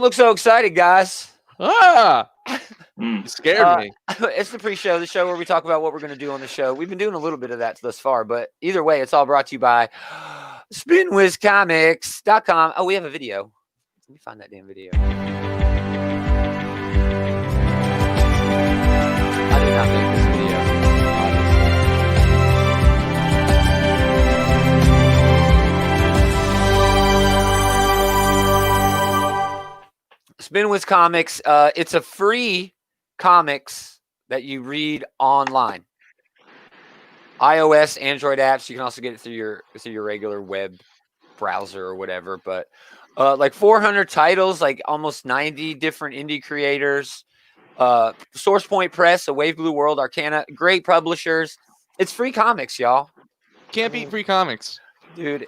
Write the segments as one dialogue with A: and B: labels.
A: Look so excited, guys.
B: Ah, you scared me.
A: It's the pre-show, the show where we talk about what we're going to do on the show. We've been doing a little bit of that thus far, but either way, it's all brought to you by spinwizcomics.com. Oh, we have a video. Let me find that damn video. I did not make this video. Spinwiz Comics. It's a free comics that you read online. iOS, Android apps. You can also get it through your regular web browser or whatever. But like 400 titles, like almost 90 different indie creators. Source Point Press, A Wave Blue World, Arcana, great publishers. It's free comics, y'all.
B: Can't beat free comics.
A: Dude,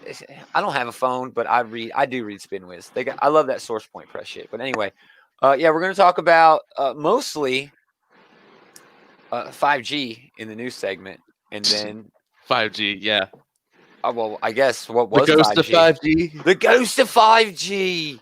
A: I don't have a phone, but I do read Spinwiz. I love that Source Point Press shit. But anyway, yeah, we're going to talk about mostly 5G in the news segment, and then
B: 5G, yeah.
A: Well, I guess what was
B: the ghost
A: 5G?
B: of 5G?
A: The ghost of 5G.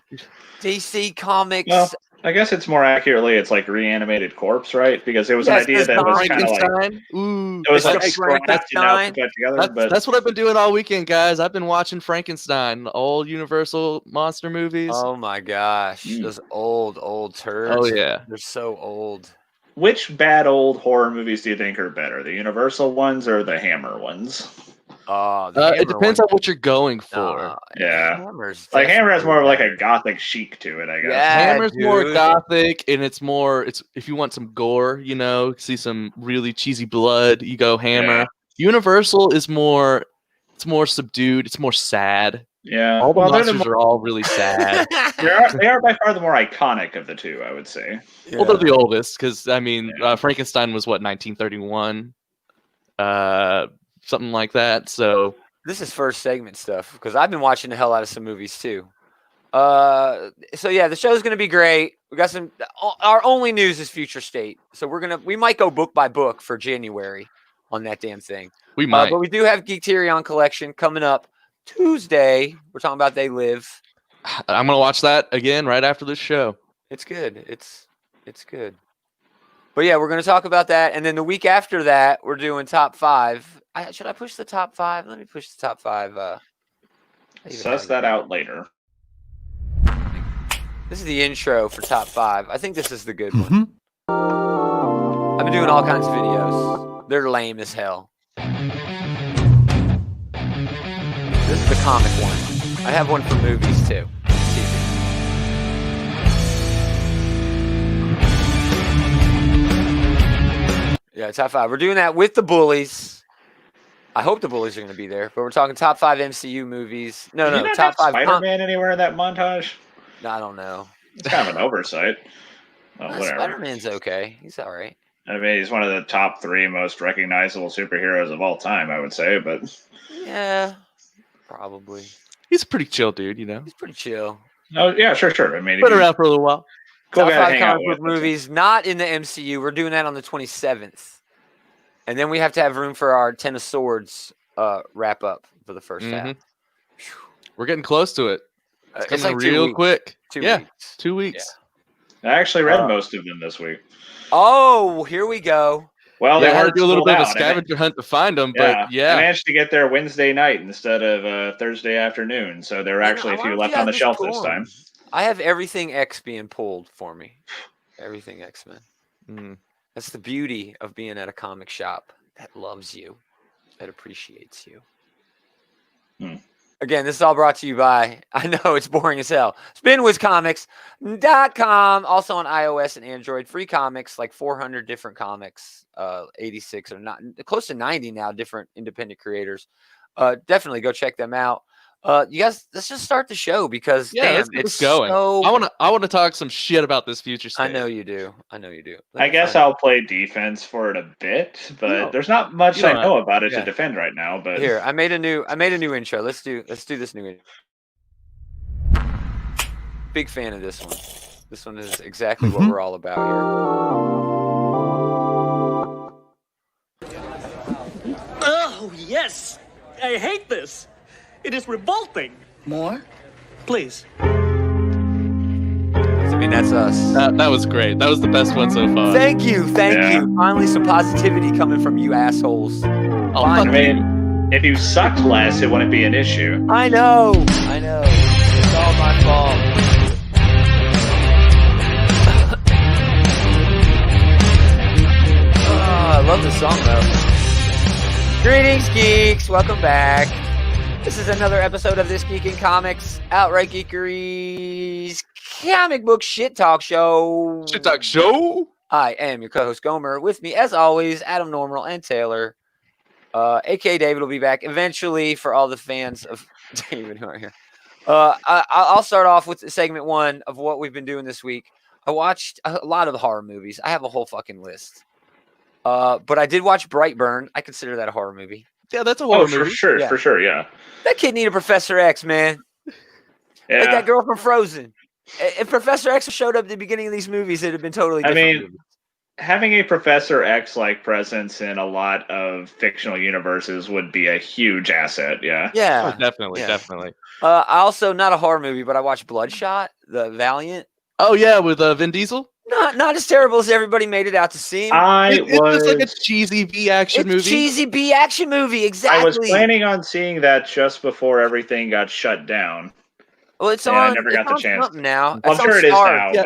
A: DC Comics.
C: Well, I guess it's more accurately, it's like reanimated corpse, right? Because it was an idea that was kind of like it was like scratched and now put together.
B: That's what I've been doing all weekend, guys. I've been watching Frankenstein, the old Universal monster movies.
A: Oh my gosh, those old turds.
B: Oh yeah,
A: they're so old.
C: Which bad old horror movies do you think are better, the Universal ones or the Hammer ones?
B: It depends on what you're going for.
C: Yeah, like Hammer has more of like a gothic chic to it, I guess.
A: Yeah,
B: Hammer's more gothic, and it's if you want some gore, see some really cheesy blood, you go Hammer. Yeah. Universal is more subdued, it's more sad.
C: Yeah,
B: all the monsters are all really sad.
C: They are by far the more iconic of the two, I would say.
B: Yeah. Well, they're the oldest because Frankenstein was 1931. Something like that. So
A: this is first segment stuff because I've been watching the hell out of some movies too. So yeah, the show's gonna be great. We got some. Our only news is Future State, so we might go book by book for January on that damn thing.
B: We might,
A: but we do have Geekterion collection coming up Tuesday. We're talking about They Live.
B: I'm gonna watch that again right after this show.
A: It's good. It's good. But yeah, we're going to talk about that. And then the week after that, we're doing top 5. Should I push the top 5? Let me push the top 5.
C: Suss that out later.
A: This is the intro for top 5. I think this is the good one. I've been doing all kinds of videos. They're lame as hell. This is the comic one. I have one for movies too. Yeah, top 5. We're doing that with the bullies. I hope the bullies are going to be there, but we're talking top 5 MCU movies. No, top 5.
C: Spider-Man anywhere in that montage?
A: No, I don't know.
C: It's kind of an oversight. Oh, whatever.
A: Spider-Man's okay. He's all right.
C: I mean, he's one of the top 3 most recognizable superheroes of all time, I would say. But
A: yeah, probably.
B: He's a pretty chill dude,
A: He's pretty chill.
C: Oh yeah, sure. I mean,
B: been around for a little while.
A: Top 5 comic book movies, not in the MCU. We're doing that on the 27th. And then we have to have room for our Ten of Swords wrap up for the first half.
B: We're getting close to it. It's coming
A: like
B: real quick.
A: 2 weeks.
B: 2 weeks.
C: Yeah. I actually read most of them this week.
A: Oh, here we go.
C: Well,
B: they had to do a little bit of a scavenger hunt to find them, but yeah.
C: I managed to get there Wednesday night instead of Thursday afternoon, so there were actually a few left on the shelf this time.
A: I have everything X being pulled for me. Everything X-Men. That's the beauty of being at a comic shop that loves you, that appreciates you. Again, this is all brought to you by, I know it's boring as hell, spinwizcomics.com. Also on iOS and Android. Free comics, like 400 different comics, 86 or not, close to 90 now, different independent creators. Definitely go check them out. You guys, let's just start the show because
B: it's going. I want to talk some shit about this Future State.
A: I know you do.
C: I guess I'll play defense for it a bit, but there's not much I know about it to defend right now. But
A: here, I made a new intro. Let's do this new intro. Big fan of this one. This one is exactly what we're all about here.
D: Oh yes, I hate this. It is revolting.
E: More?
D: Please.
A: that's us.
B: That was great. That was the best one so far.
A: Thank you. Finally, some positivity coming from you assholes.
C: I mean, if you sucked less, it wouldn't be an issue.
A: I know. It's all my fault. I love the song, though. Greetings, geeks. Welcome back. This is another episode of This Geek in Comics, Outright Geekery's comic book shit talk show. I am your co-host, Gomer. With me, as always, Adam Normal and Taylor. A.K.A. David will be back eventually for all the fans of David who are here. I'll start off with segment one of what we've been doing this week. I watched a lot of the horror movies. I have a whole fucking list. But I did watch Brightburn. I consider that a horror movie.
B: Yeah, that's a horror movie.
C: For sure, yeah.
A: That kid needed Professor X, man.
C: Yeah.
A: Like that girl from Frozen. If Professor X showed up at the beginning of these movies, it'd have been totally different.
C: movies. Having a Professor X-like presence in a lot of fictional universes would be a huge asset, yeah.
A: Yeah.
B: Oh, definitely.
A: I also, not a horror movie, but I watched Bloodshot, the Valiant.
B: Oh, yeah, with Vin Diesel?
A: Not as terrible as everybody made it out to seem.
B: It's just like a cheesy B-action movie.
A: Cheesy B-action movie, exactly.
C: I was planning on seeing that just before everything got shut down.
A: Well, it's
C: on.
A: on.
C: I never got the chance
A: now.
C: I'm sure it is now.
B: Yeah.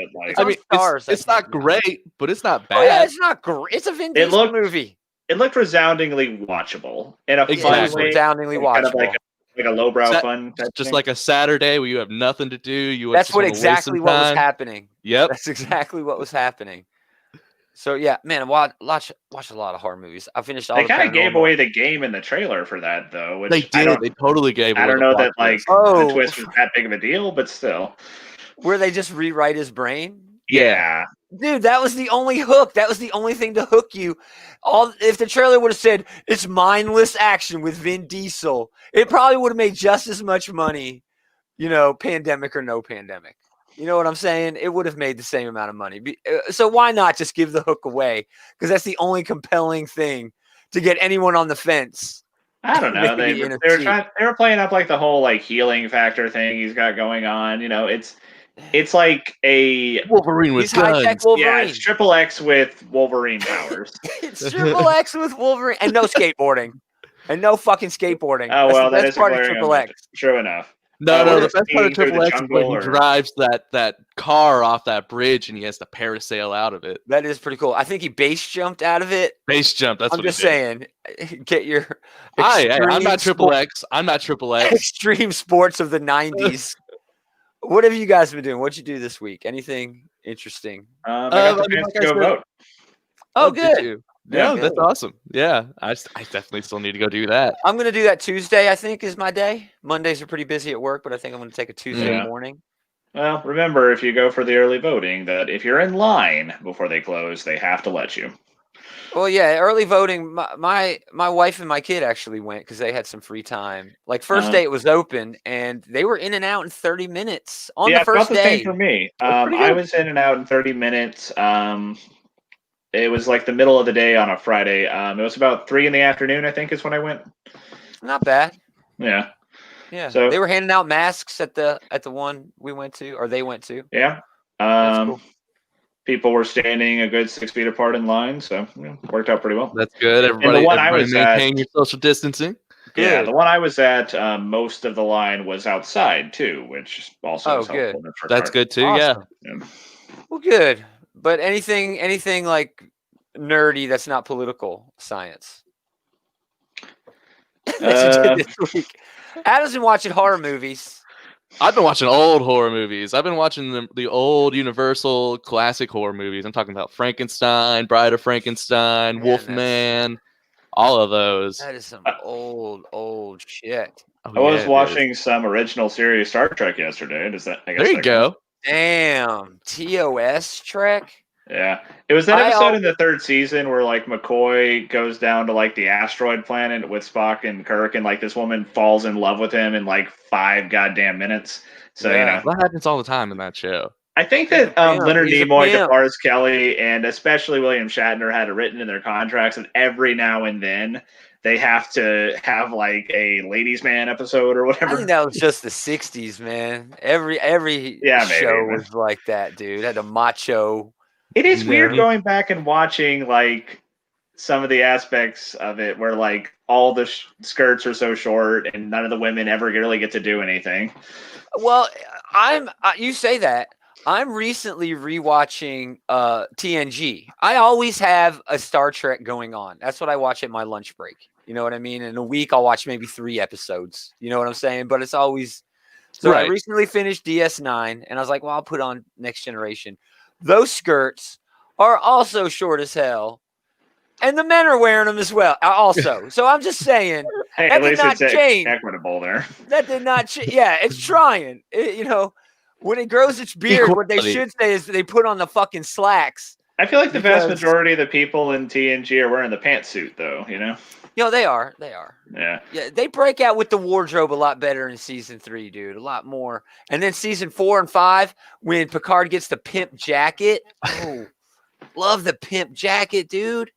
C: But
B: it's not great, but it's not bad.
A: Oh, yeah, it's not great. It's a Vin Diesel movie.
C: It looked resoundingly watchable in a fun way.
A: Resoundingly watchable.
C: Kind of like a lowbrow fun.
B: Just like a Saturday where you have nothing to do.
A: That's what exactly what was happening.
B: Yep.
A: That's exactly what was happening. So yeah, man, I watch a lot of horror movies. I finished all.
C: They kind of gave away the game in the trailer for that, though. Which
B: they did. They totally gave.
C: I don't know that the twist was that big of a deal, but still.
A: Where they just rewrite his brain.
C: Yeah.
A: Dude, that was the only hook. That was the only thing to hook you. If the trailer would have said it's mindless action with Vin Diesel, it probably would have made just as much money, pandemic or no pandemic. You know what I'm saying? It would have made the same amount of money. So why not just give the hook away? Because that's the only compelling thing to get anyone on the fence.
C: I don't know. They were playing up like the whole like healing factor thing he's got going on. It's like a
B: Wolverine with guns.
A: Wolverine.
C: Yeah, it's Triple X with Wolverine powers.
A: It's Triple X with Wolverine and no skateboarding. And no fucking skateboarding.
C: Oh, well,
A: that's part of Triple X.
C: True enough.
B: No, the best part of Triple X is when he drives that car off that bridge and he has to parasail out of it.
A: That is pretty cool. I think he base jumped out of it.
B: Base jump, that's what he did.
A: I'm just saying, get your
B: I'm not Triple X. I'm not Triple X.
A: Extreme sports of the 90s. What have you guys been doing? What'd you do this week? Anything interesting?
C: I got the chance to go vote.
A: Oh, good.
B: Yeah, that's awesome. Yeah, I definitely still need to go do that.
A: I'm going to do that Tuesday, I think, is my day. Mondays are pretty busy at work, but I think I'm going to take a Tuesday morning.
C: Well, remember, if you go for the early voting, that if you're in line before they close, they have to let you.
A: Well, yeah, early voting. My wife and my kid actually went because they had some free time. Like first day it was open, and they were in and out in 30 minutes on the first day.
C: Yeah, same for me. I was in and out in 30 minutes. It was like the middle of the day on a Friday. It was about 3 p.m, I think, is when I went.
A: Not bad.
C: Yeah.
A: Yeah. So they were handing out masks at the one we went to, or they went to.
C: Yeah.
A: That's cool.
C: People were standing a good 6 feet apart in line, so worked out pretty well.
B: That's good. Everybody maintaining your social distancing.
C: Good. Yeah, the one I was at, most of the line was outside too, which also is helpful.
B: That's good too. Awesome.
C: Yeah.
A: Well, good. But anything like nerdy that's not political science. This week. Adam's been watching horror movies.
B: I've been watching old horror movies. I've been watching the old Universal classic horror movies. I'm talking about Frankenstein, Bride of Frankenstein, Wolfman, all of those.
A: That is some old shit.
C: I was watching some original series Star Trek yesterday.
B: There you go.
A: Damn. TOS Trek?
C: Yeah. It was that episode in the 3rd season where like McCoy goes down to like the asteroid planet with Spock and Kirk, and like this woman falls in love with him in like 5 goddamn minutes. So
B: that happens all the time in that show.
C: I think that Leonard Nimoy, DeForest Kelly, and especially William Shatner had it written in their contracts that every now and then they have to have like a ladies' man episode or
A: I
C: whatever.
A: think that was just the '60s, man. Every
C: Yeah, maybe,
A: show
C: man.
A: was like that, dude. Had a macho.
C: It is weird
B: Yeah.
C: going back and watching like some of the aspects of it where like all the skirts are so short and none of the women ever really get to do anything.
A: Well, you say that. I'm recently rewatching TNG. I always have a Star Trek going on. That's what I watch at my lunch break. You know what I mean? In a week, I'll watch maybe 3 episodes. You know what I'm saying? But it's always so. I
B: Right.
A: recently finished DS9, and I was like, well, I'll put on Next Generation. Those skirts are also short as hell, and the men are wearing them as well. Also, so I'm just saying
C: Hey,
A: that
C: at
A: did
C: least
A: not
C: it's
A: change.
C: equitable there.
A: That did not change. Yeah, it's trying. You know, when it grows its beard, what they
B: Equality.
A: should say is they put on the fucking slacks.
C: I feel like the vast
A: Because-
C: majority of the people in TNG are wearing the pantsuit, though. You know?
A: You know, they are. They are.
C: Yeah.
A: Yeah, they break out with the wardrobe a lot better in season 3, dude. A lot more. And then season 4 and 5, when Picard gets the pimp jacket. Oh, love the pimp jacket, dude.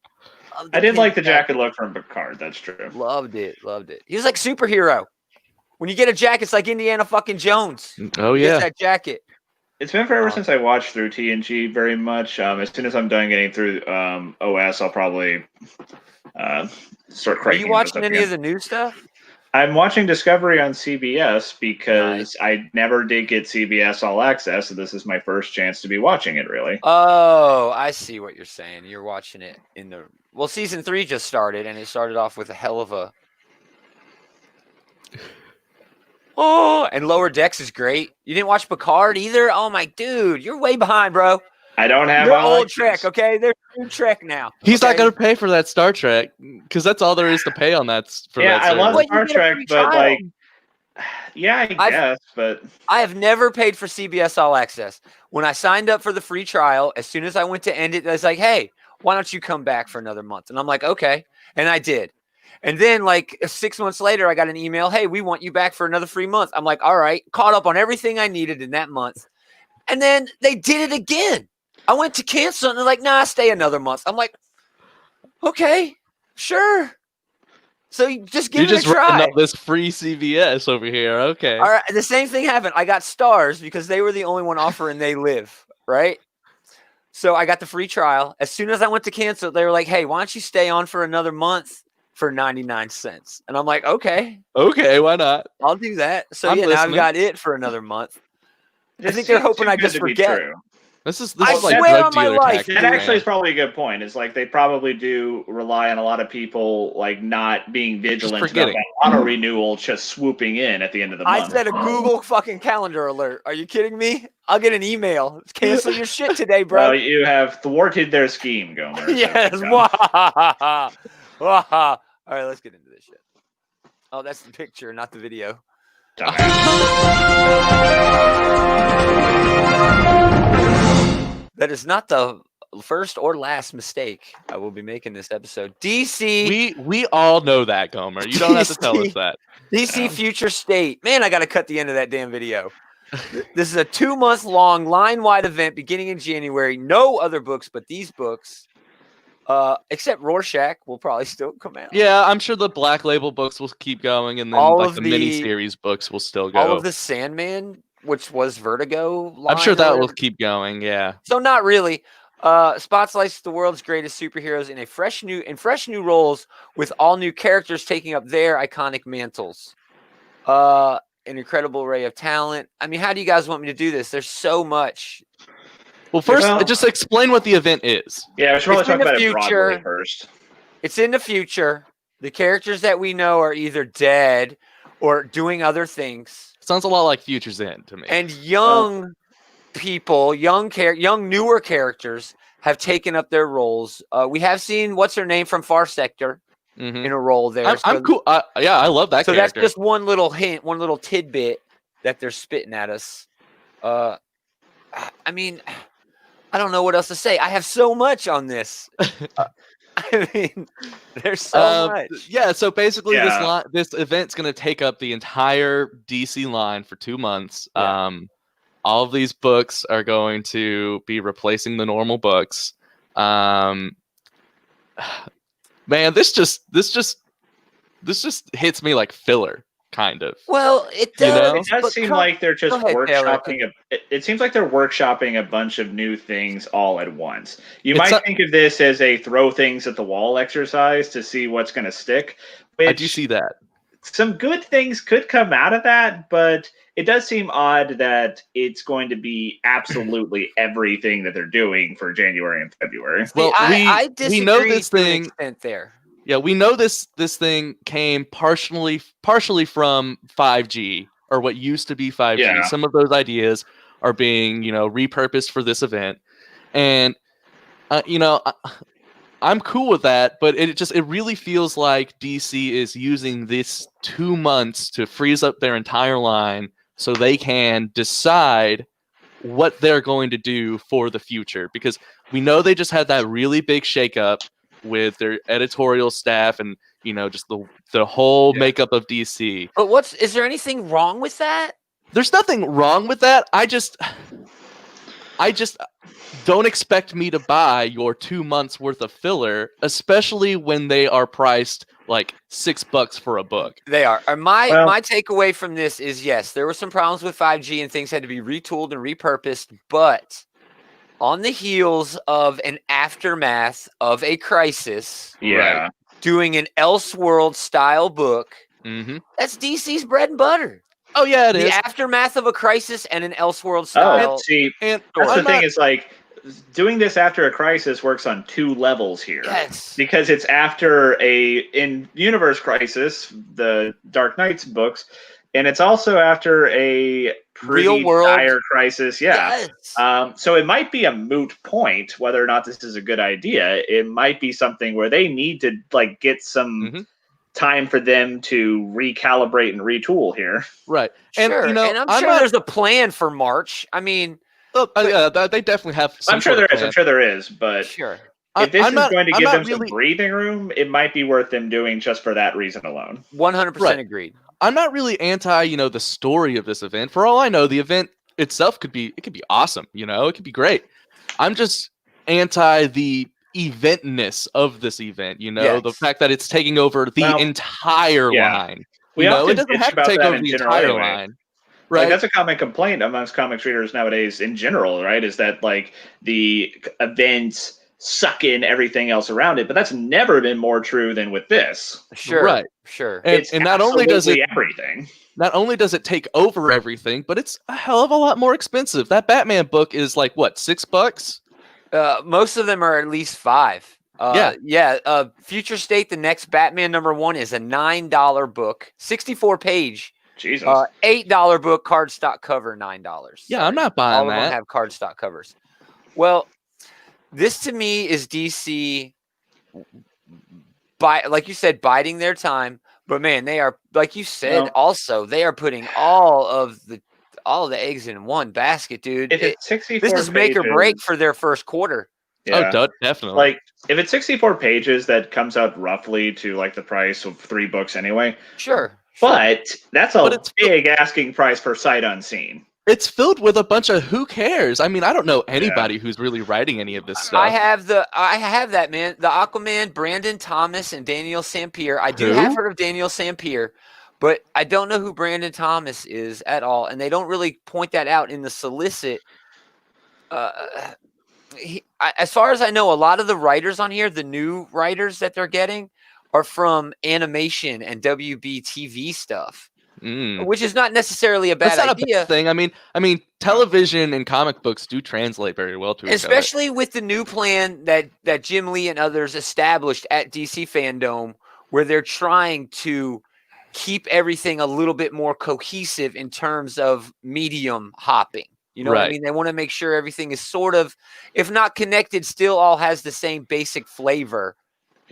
A: Love
C: I did
A: pimp
C: like the jacket look from Picard. That's true.
A: Loved it. Loved it. He was like superhero. When you get a jacket, it's like Indiana fucking Jones.
B: Oh
A: He gets
B: yeah.
A: that jacket.
C: It's been forever
A: Oh.
C: since I watched through TNG very much. As soon as I'm done getting through OS, I'll probably start
A: Are
C: cranking.
A: you
C: those
A: watching
C: up
A: any
C: again.
A: of the new stuff?
C: I'm watching Discovery on CBS because I never did get CBS All Access, so this is my first chance to be watching it, really.
A: Oh, I see what you're saying. You're watching it in the season 3 just started, and it started off with a hell of a and Lower Decks is great. You didn't watch Picard either? Oh my dude, you're way behind, bro.
C: I don't have
A: They're
C: All
A: old
C: Access.
A: Trek, okay? They're new Trek now.
B: He's
A: okay?
B: not gonna pay for that Star Trek because that's all there is to pay on that.
C: Yeah,
B: that
C: I love
B: service.
A: Well, you
C: Star
A: get a
C: Trek,
A: free
C: but
A: trial.
C: like, yeah, I
A: I've-
C: guess, but
A: I have never paid for CBS All Access. When I signed up for the free trial, as soon as I went to end it, I was like, hey, why don't you come back for another month? And I'm like, okay. And I did. And then, like 6 months later, I got an email, hey, we want you back for another free month. I'm like, all right, caught up on everything I needed in that month. And then they did it again. I went to cancel, and they're like, nah, stay another month. I'm like, okay, sure. So you just give
B: You're
A: it
B: just
A: a try.
B: running up this free CBS over here. Okay.
A: All right, the same thing happened. I got Stars because they were the only one offering They Live, right? So I got the free trial. As soon as I went to cancel, they were like, hey, why don't you stay on for another month for 99 cents? And I'm like, okay,
B: Okay. Why not?
A: I'll do that. So
B: I'm
A: yeah, now I've
B: listening.
A: got it for another month. I
C: it
A: think they're
C: seems
A: hoping
C: too
A: I
C: good
A: just
C: to be
A: forget.
C: true.
B: This is
A: I
B: like
A: swear
B: drug
A: on my
B: dealer
A: life,
B: tactics,
C: That actually
B: man.
C: is probably a good point. It's like they probably do rely on a lot of people like not being vigilant about
B: forgetting.
C: that auto renewal just swooping in at the end of the
A: I
C: month.
A: set a Google fucking calendar alert. Are you kidding me? I'll get an email. Cancel your shit today, bro.
C: Well, you have thwarted their scheme, Gomer. so
A: Yes.
C: good job.
A: Wahahaha. Wahaha. All right, let's get into this shit. Oh, that's the picture, not the video. That is not the first or last mistake I will be making this episode. DC
B: We all know that, Gomer. You don't have to tell us
A: DC.
B: that.
A: DC Future State. Man, I got to cut the end of that damn video. This is a 2-month-long line-wide event beginning in January. No other books but these books. Except Rorschach will probably still come out.
B: Yeah, I'm sure the Black Label books will keep going, and then
A: All
B: like
A: of
B: the
A: the-
B: mini-series books will still go.
A: All of the Sandman, which was Vertigo.
B: I'm sure
A: line or
B: that will
A: whatever.
B: keep going. Yeah.
A: So not really. Spotlights the world's greatest superheroes in fresh new roles with all new characters taking up their iconic mantles. An incredible array of talent. I mean, how do you guys want me to do this? There's so much.
B: Well, first,
C: Well-
B: just explain what the event is.
C: Yeah, we should probably
A: It's in
C: talk
A: the
C: about it
A: future.
C: broadly first.
A: It's in the future. The characters that we know are either dead or doing other things.
B: Sounds a lot like Future's End to me.
A: And young people, young newer characters have taken up their roles. We have seen what's her name from Far Sector
B: Mhm.
A: in a role there.
B: I'm cool. Yeah, I love that
A: So
B: character.
A: that's just one little hint, one little tidbit that they're spitting at us. I mean, I don't know what else to say. I have so much on this. I mean, there's so much.
B: Yeah, so basically
C: Yeah.
B: this event's going to take up the entire DC line for 2 months.
A: Yeah.
B: All of these books are going to be replacing the normal books. Man, this just this just hits me like filler, kind of.
A: Well, it
B: You
A: does.
B: know?
C: It does
A: but
C: seem
A: come-
C: like they're just
A: Go ahead, Taylor.
C: workshopping. It seems like they're workshopping a bunch of new things all at once. You
B: It's
C: might think of this as a throw things at the wall exercise to see what's going to stick.
B: I do see that.
C: Some good things could come out of that, but it does seem odd that it's going to be absolutely everything that they're doing for January and February.
B: Well,
A: I disagree
B: we know this
A: to an
B: thing.
A: extent there.
B: Yeah, we know this thing came partially from 5G, or what used to be 5G.
C: Yeah.
B: Some of those ideas are being, repurposed for this event. And I'm cool with that, but it really feels like DC is using this 2 months to freeze up their entire line so they can decide what they're going to do for the future, because we know they just had that really big shakeup with their editorial staff and just the whole makeup of DC.
A: But is there anything wrong with that?
B: There's nothing wrong with that. I just don't expect me to buy your 2 months worth of filler, especially when they are priced like $6 for a book.
A: They are. My takeaway from this is, yes, there were some problems with 5G and things had to be retooled and repurposed, but on the heels of an aftermath of a crisis,
C: Yeah.
B: Doing
A: an Elseworld style book,
B: Mm-hmm.
A: that's DC's bread and butter.
B: Oh yeah, it
A: the
B: is.
A: aftermath of a crisis and an Elseworld style.
C: See,
B: And
C: that's the thing is like doing this after a crisis works on two levels here.
A: Yes.
C: Because it's after in Universe Crisis, the Dark Knight's books, and it's also after a pretty
A: Real world
C: dire crisis. Yeah.
A: Yes.
C: So it might be a moot point whether or not this is a good idea. It might be something where they need to like get some time for them to recalibrate and retool here.
B: Right.
A: Sure.
B: And
A: and I'm sure there's a plan for March. I mean,
B: yeah, they definitely have.
C: I'm sure there is. But
A: sure.
C: if this is going to give them
B: really,
C: some breathing room, it might be worth them doing just for that reason alone.
A: 100% agreed.
B: I'm not really anti, the story of this event. For all I know, the event itself could be awesome. It could be great. I'm just anti the eventness of this event. The fact that it's taking over the entire line.
C: It
B: doesn't have to take over the entire line. Right.
C: Like, that's a common complaint amongst comics readers nowadays in general, right? Is that like the events suck in everything else around it, but that's never been more true than with this.
A: Sure.
B: Right.
A: Sure.
B: And not only does it
C: everything.
B: Not only does it take over everything, but it's a hell of a lot more expensive. That Batman book is like what, $6?
A: Most of them are at least $5. Future State, the next Batman #1 is a $9 book, 64-page.
C: Jesus.
A: $8 book, cardstock cover, $9.
B: Yeah, I'm not buying
A: All
B: that.
A: of them have cardstock covers. Well, this to me is DC, like you said, biding their time. But man, they are, like you said, also they are putting all of the eggs in one basket, dude.
C: If it's 64
A: this is make or break for their first quarter.
C: Yeah.
B: Oh, definitely.
C: Like if it's 64 pages, that comes out roughly to like the price of 3 books anyway.
A: Sure.
C: But that's a big asking price for sight unseen.
B: It's filled with a bunch of who cares. I mean, I don't know anybody who's really writing any of this stuff.
A: I have that, man. The Aquaman, Brandon Thomas and Daniel Sampier. I do have heard of Daniel Sampier, but I don't know who Brandon Thomas is at all, and they don't really point that out in the solicit. As far as I know, a lot of the writers on here, the new writers that they're getting, are from animation and WB TV stuff. Which is not necessarily a bad idea.
B: A bad thing. I mean, television and comic books do translate very well to each other.
A: Especially with the new plan that Jim Lee and others established at DC Fandom, where they're trying to keep everything a little bit more cohesive in terms of medium hopping. You know what I mean? They want to make sure everything is sort of, if not connected, still all has the same basic flavor.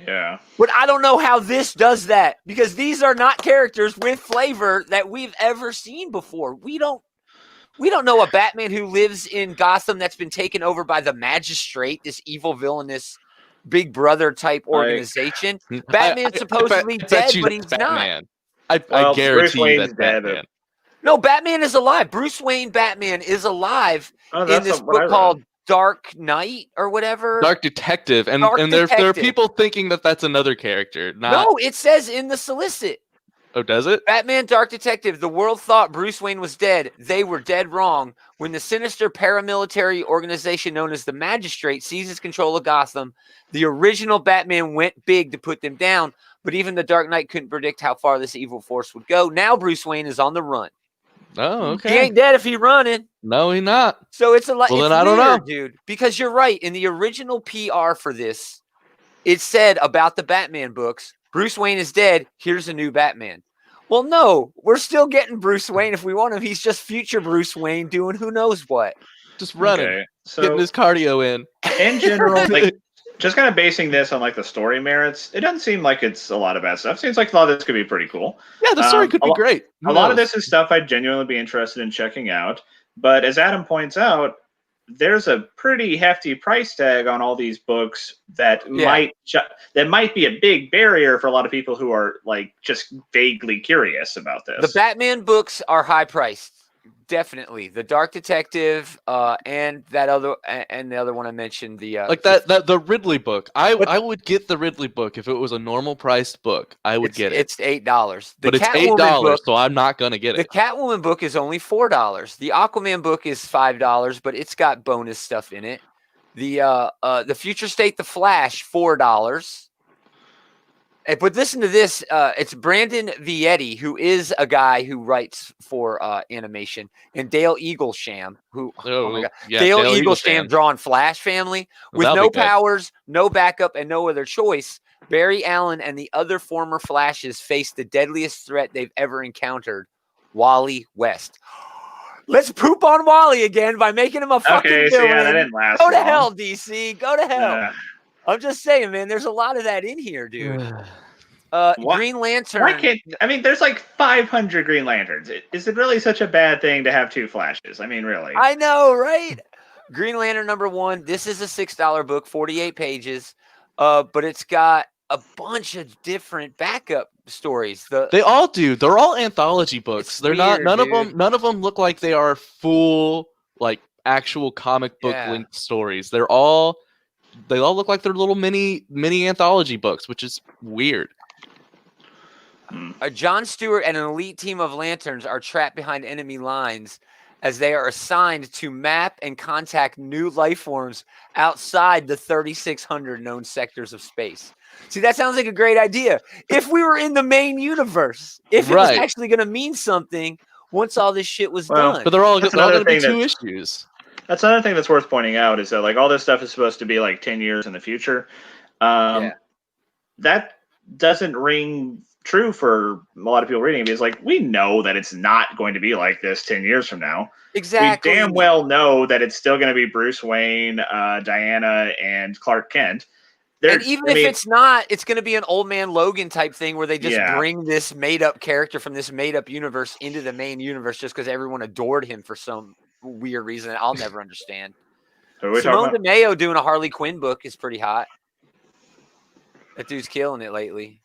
C: Yeah.
A: But I don't know how this does that, because these are not characters with flavor that we've ever seen before. We don't know a Batman who lives in Gotham that's been taken over by the Magistrate, this evil villainous Big Brother type organization. Batman's supposedly dead, but he's
B: Batman.
A: not.
B: I guarantee you that's Batman.
A: No, Batman is alive. Bruce Wayne Batman is alive in this book called Dark Knight or whatever.
B: Dark Detective, and
A: Dark
B: there are
A: Detective.
B: people thinking that that's another character. Not
A: No, it says in the solicit.
B: oh, does it?
A: Batman Dark Detective. The world thought Bruce Wayne was dead. They were dead wrong. When the sinister paramilitary organization known as the Magistrate seizes control of Gotham, the original Batman went big to put them down, but even the Dark Knight couldn't predict how far this evil force would go. Now Bruce Wayne is on the run.
B: Oh,
A: He
B: okay.
A: ain't dead if he running.
B: No, he not.
A: So it's a lot.
B: Well,
A: It's
B: then I don't know.
A: weird, dude. Because you're right. In the original PR for this, it said about the Batman books, Bruce Wayne is dead. Here's a new Batman. Well, no, we're still getting Bruce Wayne if we want him. He's just future Bruce Wayne doing who knows what.
B: Just running,
C: Okay,
B: getting
C: so
B: his cardio in.
C: in general, like just kind of basing this on like the story merits, it doesn't seem like it's a lot of bad stuff. Seems like a lot of this could be pretty cool.
B: Yeah, the story could
C: a
B: be
C: lo-
B: great. Who
C: A lot of
B: knows?
C: this is stuff I'd genuinely be interested in checking out. But as Adam points out, there's a pretty hefty price tag on all these books that might be a big barrier for a lot of people who are like just vaguely curious about this.
A: The Batman books are high priced. Definitely. The Dark Detective and that other and the other one I mentioned, the
B: like that the Ridley book. I would get the Ridley book if it was a normal priced book. I would get it.
A: It's $8.
B: But it's $8, so I'm not gonna get
A: The
B: it.
A: Catwoman book is only $4. The Aquaman book is $5, but it's got bonus stuff in it. The Future State, The Flash, $4. But listen to this. It's Brandon Vietti, who is a guy who writes for animation, and Dale Eaglesham, who oh my god,
B: yeah,
A: Dale Eaglesham drawing Flash Family with
B: that'll
A: no
B: be good.
A: powers, no backup, and no other choice. Barry Allen and the other former Flashes face the deadliest threat they've ever encountered, Wally West. Let's poop on Wally again by making him a fucking
C: okay,
A: villain.
C: so yeah, that didn't last.
A: Go to
C: long.
A: hell, DC. Go to hell.
C: Yeah.
A: I'm just saying, man. There's a lot of that in here, dude. Green Lantern.
C: Why can't I mean? There's like 500 Green Lanterns. Is it really such a bad thing to have two Flashes? I mean, really?
A: I know, right? Green Lantern #1. This is a $6 book, 48 pages, but it's got a bunch of different backup stories.
B: They all do. They're all anthology books. They're not.
A: weird,
B: None
A: dude.
B: of them. None of them look like they are full, like actual comic book
A: Yeah.
B: linked stories. They all look like they're little mini anthology books, which is weird.
A: John Stewart and an elite team of Lanterns are trapped behind enemy lines as they are assigned to map and contact new life forms outside the 3,600 known sectors of space. See, that sounds like a great idea. If we were in the main universe, if it was
B: Right.
A: actually going to mean something once all this shit was
C: Well,
A: done.
B: But they're all
C: That's
B: going
C: another
B: to be
C: thing
B: 2 issues.
C: That's another thing that's worth pointing out is that like all this stuff is supposed to be like 10 years in the future. That doesn't ring true for a lot of people reading it because like we know that it's not going to be like this 10 years from now.
A: Exactly.
C: We damn well know that it's still going to be Bruce Wayne, Diana, and Clark Kent.
A: And even if it's not, it's going to be an Old Man Logan type thing where they just
C: Yeah.
A: bring this made-up character from this made-up universe into the main universe just because everyone adored him for some weird reason I'll never understand.
C: Who are we
A: Simone
C: talking about?
A: DeMayo doing a Harley Quinn book is pretty hot. That dude's killing it lately.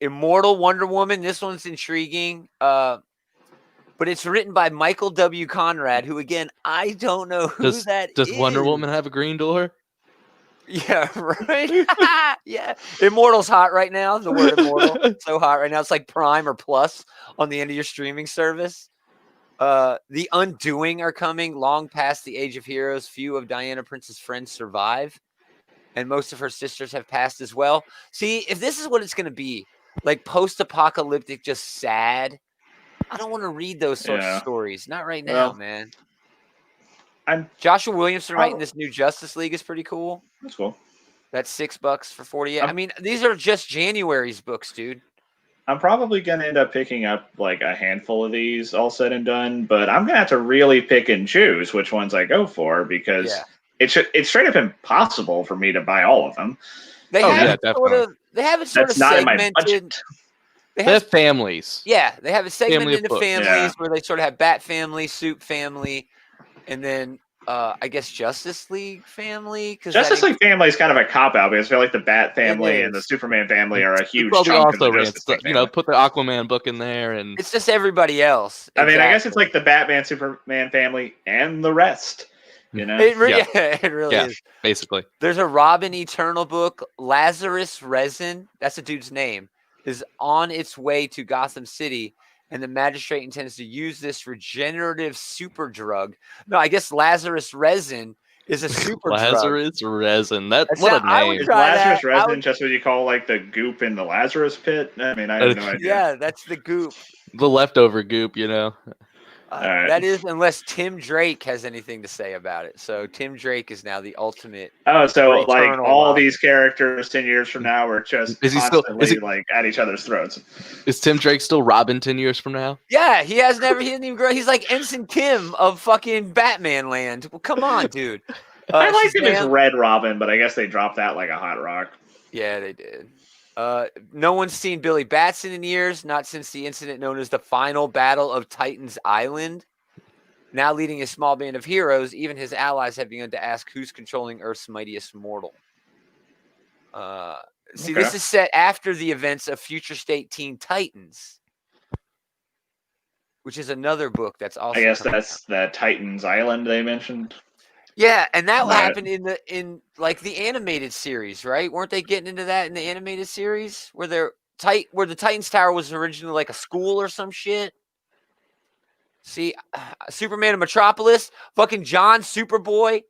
A: Immortal Wonder Woman. This one's intriguing. But it's written by Michael W. Conrad, who again I don't know who that is.
B: Does Wonder Woman have a green door?
A: Yeah, right. Yeah, Immortal's hot right now. The word immortal, so hot right now. It's like Prime or Plus on the end of your streaming service. The Undoing are coming. Long past the age of heroes, few of Diana Prince's friends survive, and most of her sisters have passed as well. See, if this is what it's going to be, like post-apocalyptic, just sad. I don't want to read those sorts of stories. Not right now, man. Joshua Williamson writing this new Justice League is pretty cool.
C: That's cool.
A: That's $6 for 48. I mean, these are just January's books, dude.
C: I'm probably going to end up picking up like a handful of these all said and done, but I'm going to have to really pick and choose which ones I go for because it's straight up impossible for me to buy all of them.
A: They have it sort of
C: That's not in my
A: segmented.
C: budget.
B: They have families.
A: Yeah, they have it segmented
B: Family of
A: into
B: books.
A: families where they sort of have Bat Family, Soup Family, and then I guess Justice League Family.
C: Justice League Family is kind of a cop out because I feel like the Bat Family and the Superman Family are a huge chunk of the Justice League family.
B: Put the Aquaman book in there, and
A: it's just everybody else.
C: I mean, I guess it's like the Batman, Superman family, and the rest. You know?
A: It
B: Yeah.
A: really
B: Yeah.
A: is.
B: Basically.
A: There's a Robin Eternal book. Lazarus Resin, that's a dude's name, is on its way to Gotham City, and the magistrate intends to use this regenerative super drug. No, I guess Lazarus Resin is a super drug.
B: Lazarus Resin. What a
A: I would
B: name.
C: Is
A: try
C: Lazarus
A: that.
C: resin just what you call like the goop in the Lazarus pit? I mean, I have no idea.
A: Yeah, that's the goop.
B: The leftover goop, you know.
C: All right.
A: That is, unless Tim Drake has anything to say about it. So Tim Drake is now the ultimate.
C: Oh, so like
A: Eternal
C: all
A: Robin.
C: these characters 10 years from now are just
B: Is he still-
C: constantly
B: is he-
C: like at each other's throats.
B: Is Tim Drake still Robin 10 years from now?
A: Yeah, he didn't even grow. He's like Ensign Kim of fucking Batman land. Well, come on, dude.
C: I liked him as
A: Shazam-
C: Red Robin, but I guess they dropped that like a hot rock.
A: Yeah, they did. No one's seen Billy Batson in years, not since the incident known as the final battle of Titan's Island. Now leading a small band of heroes, even his allies have begun to ask who's controlling Earth's mightiest mortal. This is set after the events of Future State Teen Titans, which is another book that's also.
C: I guess
A: coming
C: that's the Titan's Island they mentioned.
A: Yeah, and that
C: Right.
A: happened in the animated series, right? Weren't they getting into that in the animated series where where the Titans Tower was originally like a school or some shit? See, Superman of Metropolis, fucking John Superboy.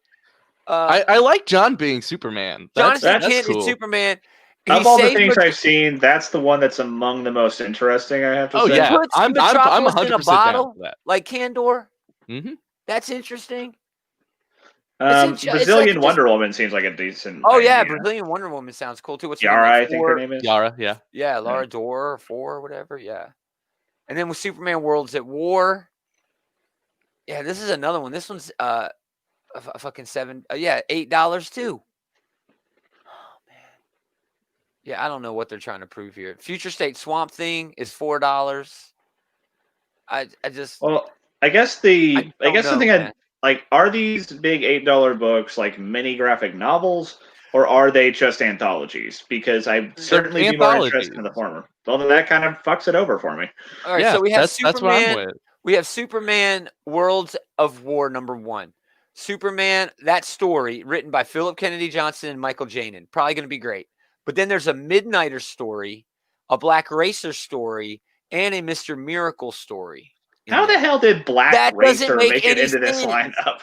B: I like John being Superman.
A: Jonathan
B: That's
A: Kent
B: cool.
A: is Superman.
C: Of
A: He
C: all the
A: saved
C: things
A: Met-
C: I've seen, that's the one that's among the most interesting. I have to
B: Oh
C: say.
B: yeah,
A: puts
B: I'm
A: Metropolis in a
B: 100%
A: bottle?
B: down for that.
A: like Kandor.
B: Mm-hmm.
A: That's interesting. It's
C: Brazilian
A: like
C: Wonder Woman seems like a decent.
A: Oh yeah,
C: idea.
A: Brazilian Wonder Woman sounds cool too. What's her name?
C: Yara,
A: Like
C: I think
A: Four-
C: her name is.
B: Yara, yeah.
A: Yeah, Laura Dor or 4 or whatever. Yeah. And then with Superman Worlds at War. Yeah, this is another one. This one's a fucking $8 too. Oh man. Yeah, I don't know what they're trying to prove here. Future State Swamp Thing is $4. I just
C: Well, I guess the
A: don't know,
C: something
A: man.
C: are these big $8 books like mini graphic novels, or are they just anthologies? Because I'd certainly be more interested in the former. Well, then that kind of fucks it over for me.
A: All right,
B: Yeah,
A: so we have
B: that's what I'm
A: Superman.
B: with.
A: We have Superman Worlds of War #1. Superman, that story written by Philip Kennedy Johnson and Michael Janin. Probably going to be great. But then there's a Midnighter story, a Black Racer story, and a Mr. Miracle story. in
C: How the
A: there.
C: hell did Black
A: That doesn't
C: Racer
A: make
C: make it
A: any
C: into this
A: sense.
C: lineup?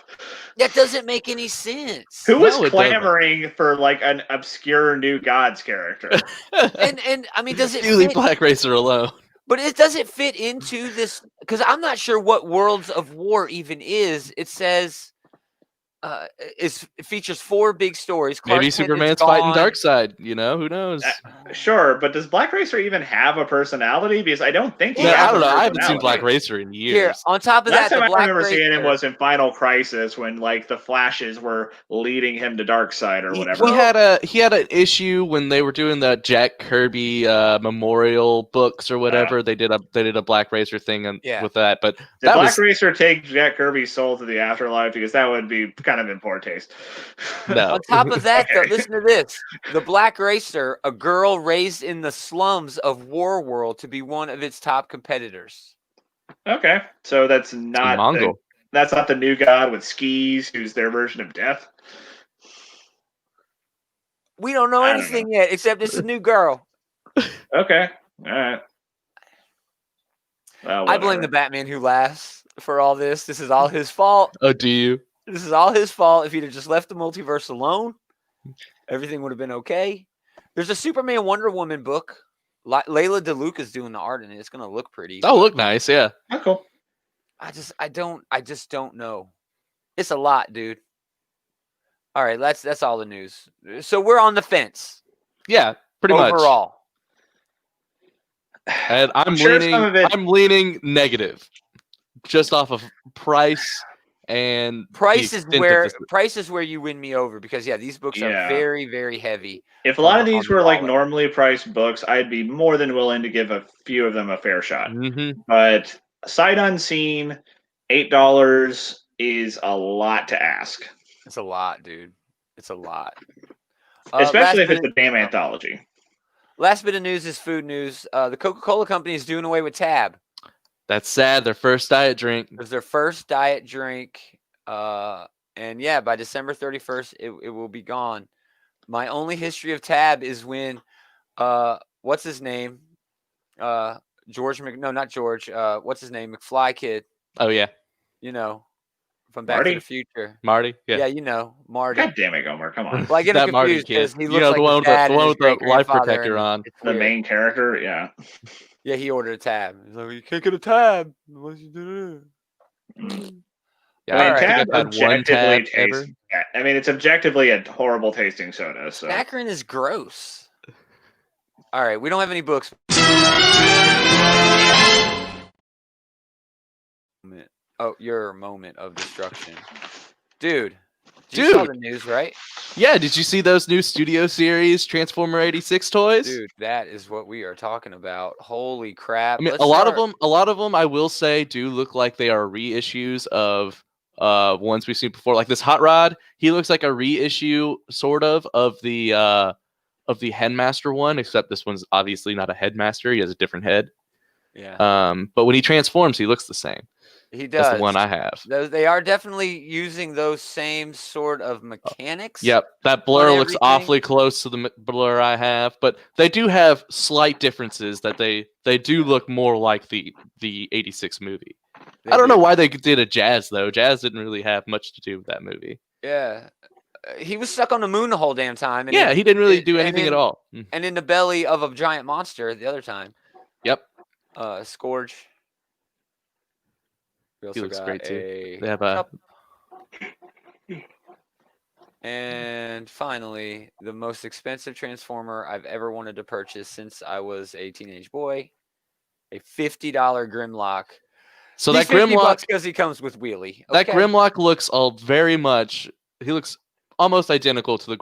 A: That doesn't make any sense.
C: Who was
B: No, it
C: clamoring for like an obscure new gods character?
A: And I mean, does it
B: You leave
A: fit?
B: Black Racer alone.
A: But it doesn't fit into this because I'm not sure what Worlds of War even is. It says it features 4 big stories. Clark
B: Maybe
A: Kent is
B: Superman's fighting
A: gone.
B: Darkseid. You know, who knows?
C: Sure, but does Black Racer even have a personality? Because I don't think he
A: Yeah,
C: has
B: I don't
C: a
B: know. I haven't seen
C: personality.
B: Black Racer in
A: Here,
B: years.
A: on top of
C: Last
A: that,
C: time
A: the
C: I
A: Black
C: remember seeing him
A: Racer-
C: was in Final Crisis when like the Flashes were leading him to Darkseid or whatever.
B: He had an issue when they were doing the Jack Kirby memorial books or whatever. They did a Black Racer thing with that, but
C: Did
B: that
C: Black
B: was
C: Racer take Jack Kirby's soul to the afterlife? Because that would be kind of in poor taste.
B: no.
A: On top of that, though,
C: Okay.
A: listen to this. The Black Racer, a girl raised in the slums of War World to be one of its top competitors.
C: Okay, so that's not
B: Mongol.
C: that's not the new god with skis, who's their version of death.
A: We don't know
C: I don't
A: anything yet, except it's a new girl.
C: Okay, all right. Well,
A: I blame the Batman who laughs for all this. This is all his fault.
B: Oh, do you?
A: This is all his fault. If he'd have just left the multiverse alone, everything would have been okay. There's a Superman Wonder Woman book. Layla DeLuca's doing the art in it. It's going to look pretty.
B: Oh, look nice. Yeah.
C: Oh, cool.
A: I just don't know. It's a lot, dude. All right, that's all the news. So we're on the fence.
B: Yeah. Pretty much.
A: Overall.
B: And I'm
C: sure
B: leaning.
C: some of it-
B: I'm leaning negative, just off of price and the
A: Price is
B: extent of
A: where
B: this-
A: you win me over because these books are
C: Yeah.
A: very, very heavy.
C: If a lot of
A: on
C: these
A: the
C: were like
A: wallet.
C: normally priced books, I'd be more than willing to give a few of them a fair shot.
B: Mhm.
C: But sight unseen, $8 is a lot to ask,
A: It's a lot, dude. It's a lot.
C: especially if
A: last
C: it's a damn anthology.
A: Last bit of news is food news. The Coca-Cola company is doing away with Tab.
B: That's sad. Their first diet drink.
A: It was their first diet drink. And yeah, by December 31st, it will be gone. My only history of Tab is when what's his name? No, not George. What's his name? McFly kid.
B: Oh yeah,
A: You know, from Back to
C: Marty?
A: the Future.
B: Marty.
A: Yeah,
B: Yeah,
A: you know, Marty.
C: God damn it, Gomer! Come on.
A: Well, I get him
B: that Marty
A: confused
B: kid.
A: because he
B: You
A: looks
B: know,
A: like
B: the
A: his
B: one with
A: dad
B: the
A: and
B: one
A: his
B: with the life
A: great-grandfather,
B: protector
A: and
B: on.
A: it's
C: The
A: weird.
C: main character, yeah.
A: Yeah, he ordered a tab. He's like, you can't get a tab unless you do
C: Mm.
B: Yeah,
C: I mean,
B: I think
C: Tab
B: I've had one
C: objectively
B: tab ever.
C: tastes. I mean, it's objectively a horrible tasting soda. So
A: Saccharin is gross. All right, we don't have any books. Oh, your moment of destruction, dude. You saw
B: Dude.
A: the news, right?
B: Yeah, did you see those new Studio Series Transformer 86 toys?
A: Dude, that is what we are talking about. Holy crap!
B: I mean,
A: Let's
B: a lot of them, I will say, do look like they are reissues of ones we've seen before. Like this Hot Rod, he looks like a reissue, sort of the Headmaster one, except this one's obviously not a Headmaster. He has a different head.
A: Yeah,
B: But when he transforms, he looks the same.
A: he
B: That's
A: does.
B: the one I have.
A: They are definitely using those same sort of mechanics.
B: Yep, that blur looks
A: everything.
B: awfully close to the blur I have, but they do have slight differences that they do look more like the 86 movie. I don't know why they did a Jazz though. Jazz didn't really have much to do with that movie.
A: Yeah, he was stuck on the moon the whole damn time. And
B: Yeah, he didn't really do anything at all.
A: And in the belly of a giant monster the other time.
B: Yep.
A: Scourge. We
B: He
A: also
B: looks
A: got
B: great too.
A: a
B: They have a.
A: And finally, the most expensive Transformer I've ever wanted to purchase since I was a teenage boy, a $50 Grimlock.
B: So
A: He's
B: that Grimlock,
A: because he comes with wheelie.
B: that Grimlock looks very much. He looks almost identical to the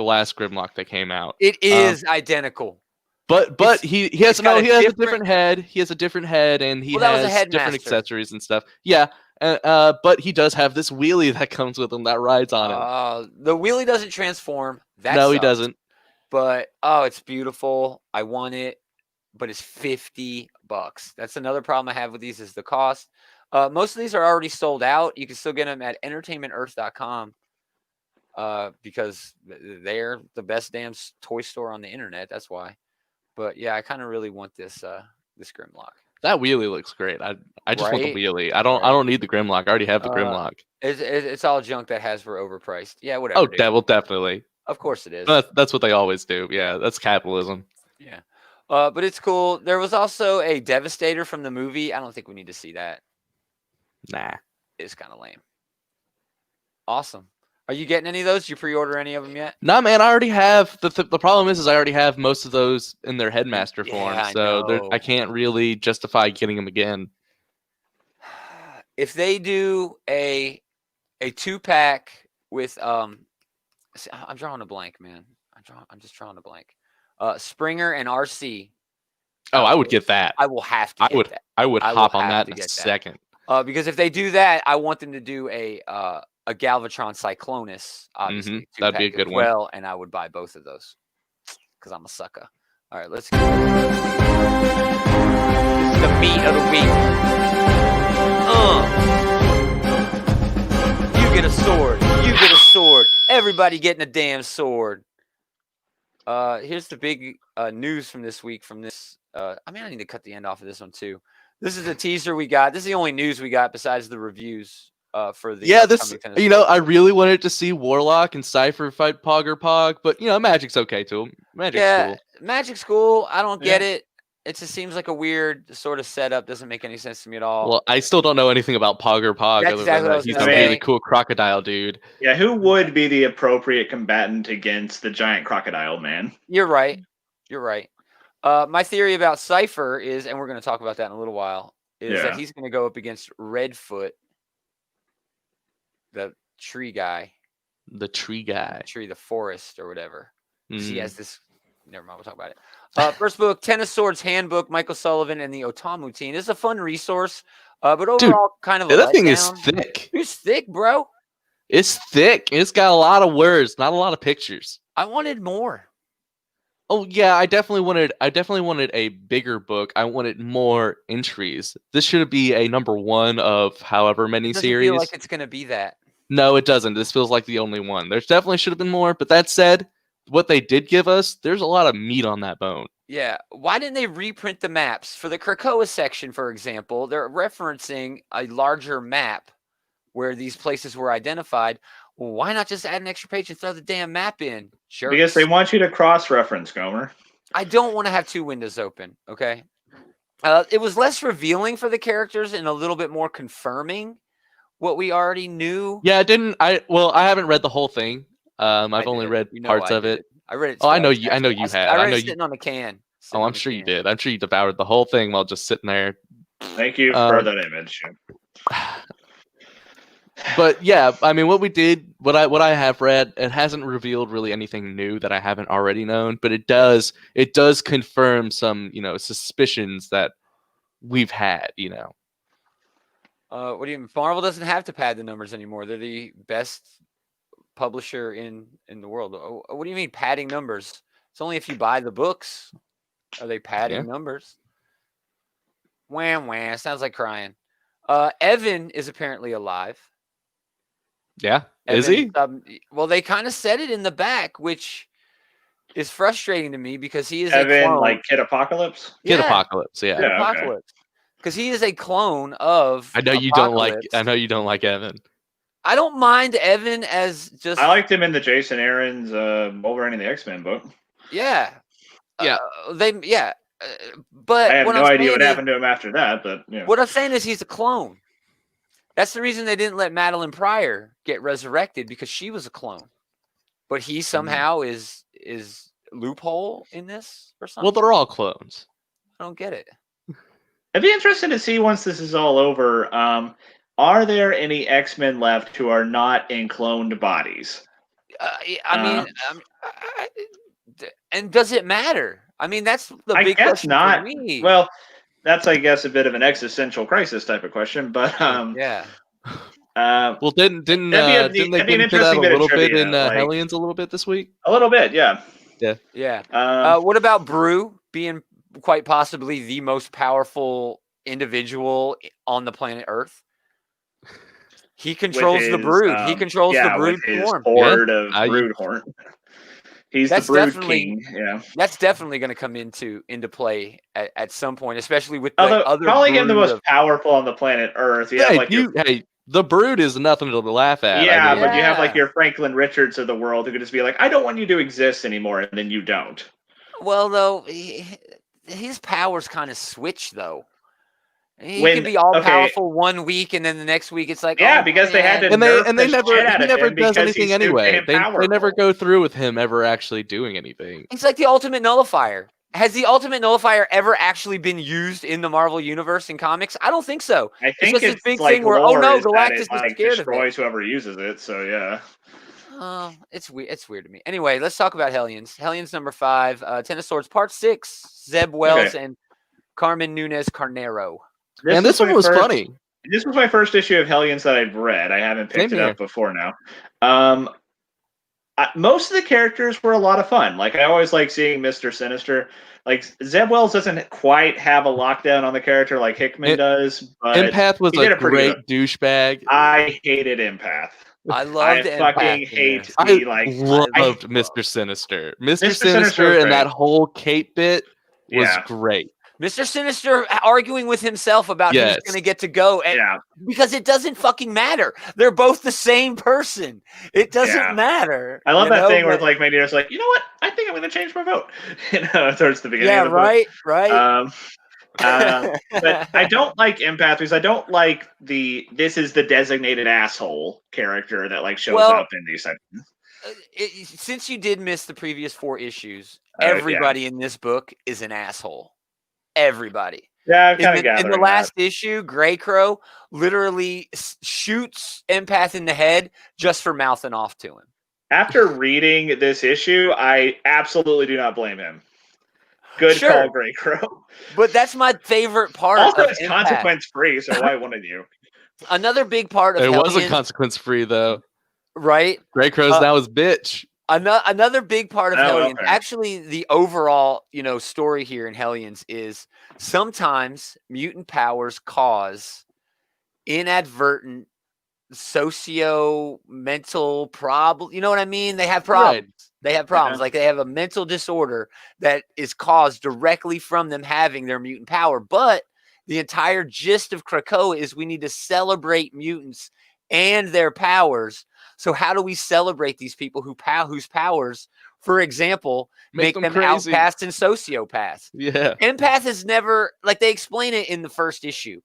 B: last Grimlock that came out.
A: It is identical.
B: But he has
A: got
B: he has a different head. He has a different head, and he
A: that was a
B: has different
A: Headmaster.
B: accessories and stuff. Yeah, but he does have this wheelie that comes with him that rides on him.
A: The wheelie doesn't transform.
B: No, he
A: sucks.
B: doesn't.
A: But it's beautiful. I want it, but it's $50. That's another problem I have with these is the cost. Most of these are already sold out. You can still get them at entertainmentearth.com because they're the best damn toy store on the internet. That's why. But yeah, I kind of really want this Grimlock.
B: That wheelie looks great. I just want the
A: Right?
B: wheelie. I don't need the Grimlock. I already have the Grimlock.
A: It's all junk that Hasbro overpriced. Yeah, whatever.
B: Oh,
A: dude.
B: definitely.
A: Of course it is.
B: That's what they always do. Yeah, that's capitalism.
A: Yeah. But it's cool. There was also a Devastator from the movie. I don't think we need to see that.
B: Nah.
A: It's kind of lame. Awesome. Are you getting any of those? Did you pre-order any of them yet?
B: Nah, man. I already have the problem is I already have most of those in their Headmaster form, so I can't really justify getting them again.
A: If they do a 2-pack with I'm drawing a blank, man. I'm just drawing a blank. Springer and RC.
B: Oh, I would get that.
A: I will have to get that.
B: I would hop on that in a second.
A: Because if they do that, I want them to do a Galvatron Cyclonus, obviously.
B: That'd be a good one.
A: Well, and I would buy both of those because I'm a sucker. All right, let's go. This is the meat of the week. You get a sword. You get a sword. Everybody getting a damn sword. Here's the big news from this week. I need to cut the end off of this one too. This is a teaser we got. This is the only news we got besides the reviews for the
B: I really wanted to see Warlock and Cypher fight Pog, but Magic's okay too. Magic's cool.
A: Magic's cool. I don't get it. It just seems like a weird sort of setup. Doesn't make any sense to me at all.
B: Well, I still don't know anything about Pog.
A: That's exactly what
B: He's a really cool crocodile dude.
C: Yeah, who would be the appropriate combatant against the giant crocodile man?
A: You're right. My theory about Cypher is, and we're going to talk about that in a little while, is that he's going to go up against Redfoot, the tree guy.
B: The tree guy.
A: The forest or whatever. He has this. Never mind, we'll talk about it. First book, Tennis Swords Handbook, Michael Sullivan and the Otamu team. This is a fun resource, but overall, kind of a
B: that thing
A: letdown.
B: is thick.
A: It's thick, bro.
B: It's thick. It's got a lot of words, not a lot of pictures.
A: I wanted more.
B: Oh yeah, I definitely wanted a bigger book. I wanted more entries. This should be a number 1 of however many series.
A: Feel like it's gonna be that.
B: No, it doesn't. This feels like the only one. There's definitely should have been more, but that said, what they did give us, there's a lot of meat on that bone.
A: Yeah. Why didn't they reprint the maps? For the Krakoa section, for example, they're referencing a larger map where these places were identified. Well, why not just add an extra page and throw the damn map in? Jerks.
C: Because they want you to cross-reference, Gomer.
A: I don't want to have two windows open, okay? It was less revealing for the characters and a little bit more confirming what we already knew.
B: Yeah, I haven't read the whole thing. I've only read parts of it.
A: I read it.
B: Oh, I know
A: twice,
B: you. I know you
A: actually.
B: had.
A: I read
B: I know
A: it
B: you.
A: sitting on the can.
B: Oh, I'm sure you did. I'm sure you devoured the whole thing while just sitting there.
C: Thank you for that image.
B: But yeah, I mean, what I have read, it hasn't revealed really anything new that I haven't already known, but it does confirm some, suspicions that we've had,
A: What do you mean? Marvel doesn't have to pad the numbers anymore. They're the best publisher in the world. What do you mean padding numbers? It's only if you buy the books. Are they padding numbers? Wham wham. Sounds like crying. Evan is apparently alive.
B: Yeah. Is he?
A: Well, they kind of said it in the back, which is frustrating to me because he is
C: Evan,
A: a clone.
C: like Kid Apocalypse?
B: Kid Apocalypse, yeah.
A: Kid Apocalypse. Because he is a clone of
B: I know you
A: Apocalypse.
B: don't like Evan.
A: I don't mind Evan as just.
C: I liked him in the Jason Aaron's Wolverine and the X-Men book.
A: Yeah.
B: Yeah.
A: But
C: I have
A: what
C: no
A: I'm
C: idea what
A: saying
C: happened to him after that, but yeah.
A: What I'm saying is he's a clone. That's the reason they didn't let Madeline Pryor get resurrected, because she was a clone. But he somehow is loophole in this or something.
B: Well, they're all clones.
A: I don't get it.
C: It'd be interesting to see once this is all over. Are there any X-Men left who are not in cloned bodies?
A: And does it matter? I mean, that's the
C: I
A: big
C: guess
A: question
C: not.
A: for me.
C: Well, that's, I guess, a bit of an existential crisis type of question, but
A: yeah.
B: Well, didn't they
C: that'd be
B: get
C: an
B: into that a
C: interesting bit of
B: little bit
C: trivia,
B: in
C: like-
B: Hellions a little bit this week?
C: A little bit, yeah.
A: Yeah. What about Brew being quite possibly the most powerful individual on the planet Earth? He controls the Brood. He controls the Brood
C: with his
A: form.
C: horde of Broodhorn. He's the Brood King. Yeah,
A: that's definitely going to come into play at some point, especially with the
C: although
A: other.
C: calling him the most powerful on the planet Earth. You have like
B: the Brood is nothing to laugh at.
C: Yeah, but you have like your Franklin Richards of the world who could just be like, I don't want you to exist anymore, and then you don't.
A: Well, though, his powers kind of switch, though. He can be all powerful 1 week, and then the next week it's like,
C: because they had to
B: he never
C: does
B: anything anyway. They never go through with him ever actually doing anything.
A: It's like the ultimate nullifier. Has the ultimate nullifier ever actually been used in the Marvel universe in comics? I don't think so.
C: I think it's
A: this big
C: like
A: thing where Galactus is scared
C: destroys
A: of it.
C: whoever uses it. So yeah.
A: It's weird. It's weird to me. Anyway, let's talk about Hellions. Hellions number 5, Ten of Swords, Part 6. Zeb Wells and Carmen Nunez Carnero.
B: This one was funny.
C: This was my first issue of Hellions that I've read. I haven't picked it up before now. Most of the characters were a lot of fun. Like, I always like seeing Mr. Sinister. Like, Zeb Wells doesn't quite have a lockdown on the character like Hickman does. But
B: Empath was a great douchebag.
C: I hated Empath.
A: I loved
C: Empath. I fucking hate.
B: I loved Mr. Sinister. Mr. Sinister and that whole Kate bit was great.
A: Mr. Sinister arguing with himself about who's going to get to go. Because it doesn't fucking matter. They're both the same person. It doesn't matter.
C: I love that thing where it's like Magneto's like, you know what? I think I'm going to change my vote. Towards the beginning of the book.
A: Right.
C: But I don't like Empath because I don't like this is the designated asshole character that like shows up in these sections.
A: Since you did miss the previous 4 issues, everybody in this book is an asshole. Everybody.
C: Yeah, I'm kind of gathering
A: in the last issue, Grey Crow literally shoots Empath in the head just for mouthing off to him.
C: After reading this issue, I absolutely do not blame him. Good call, Grey Crow.
A: But that's my favorite part.
C: Also, it's consequence-free, so why wouldn't you?
A: Another big part of
B: Hellions wasn't consequence-free, though.
A: Right?
B: Grey Crow's now his bitch.
A: Another big part of Hellions, actually, the overall story here in Hellions is sometimes mutant powers cause inadvertent socio-mental problem. You know what I mean? They have problems.
B: Right.
A: They have problems.
C: Yeah.
A: Like they have a mental disorder that is caused directly from them having their mutant power. But the entire gist of Krakoa is we need to celebrate mutants and their powers. So how do we celebrate these people whose powers, for example, make them
B: crazy.
A: outcasts and sociopaths?
B: Yeah.
A: Empath is never, like, they explain it in the first issue.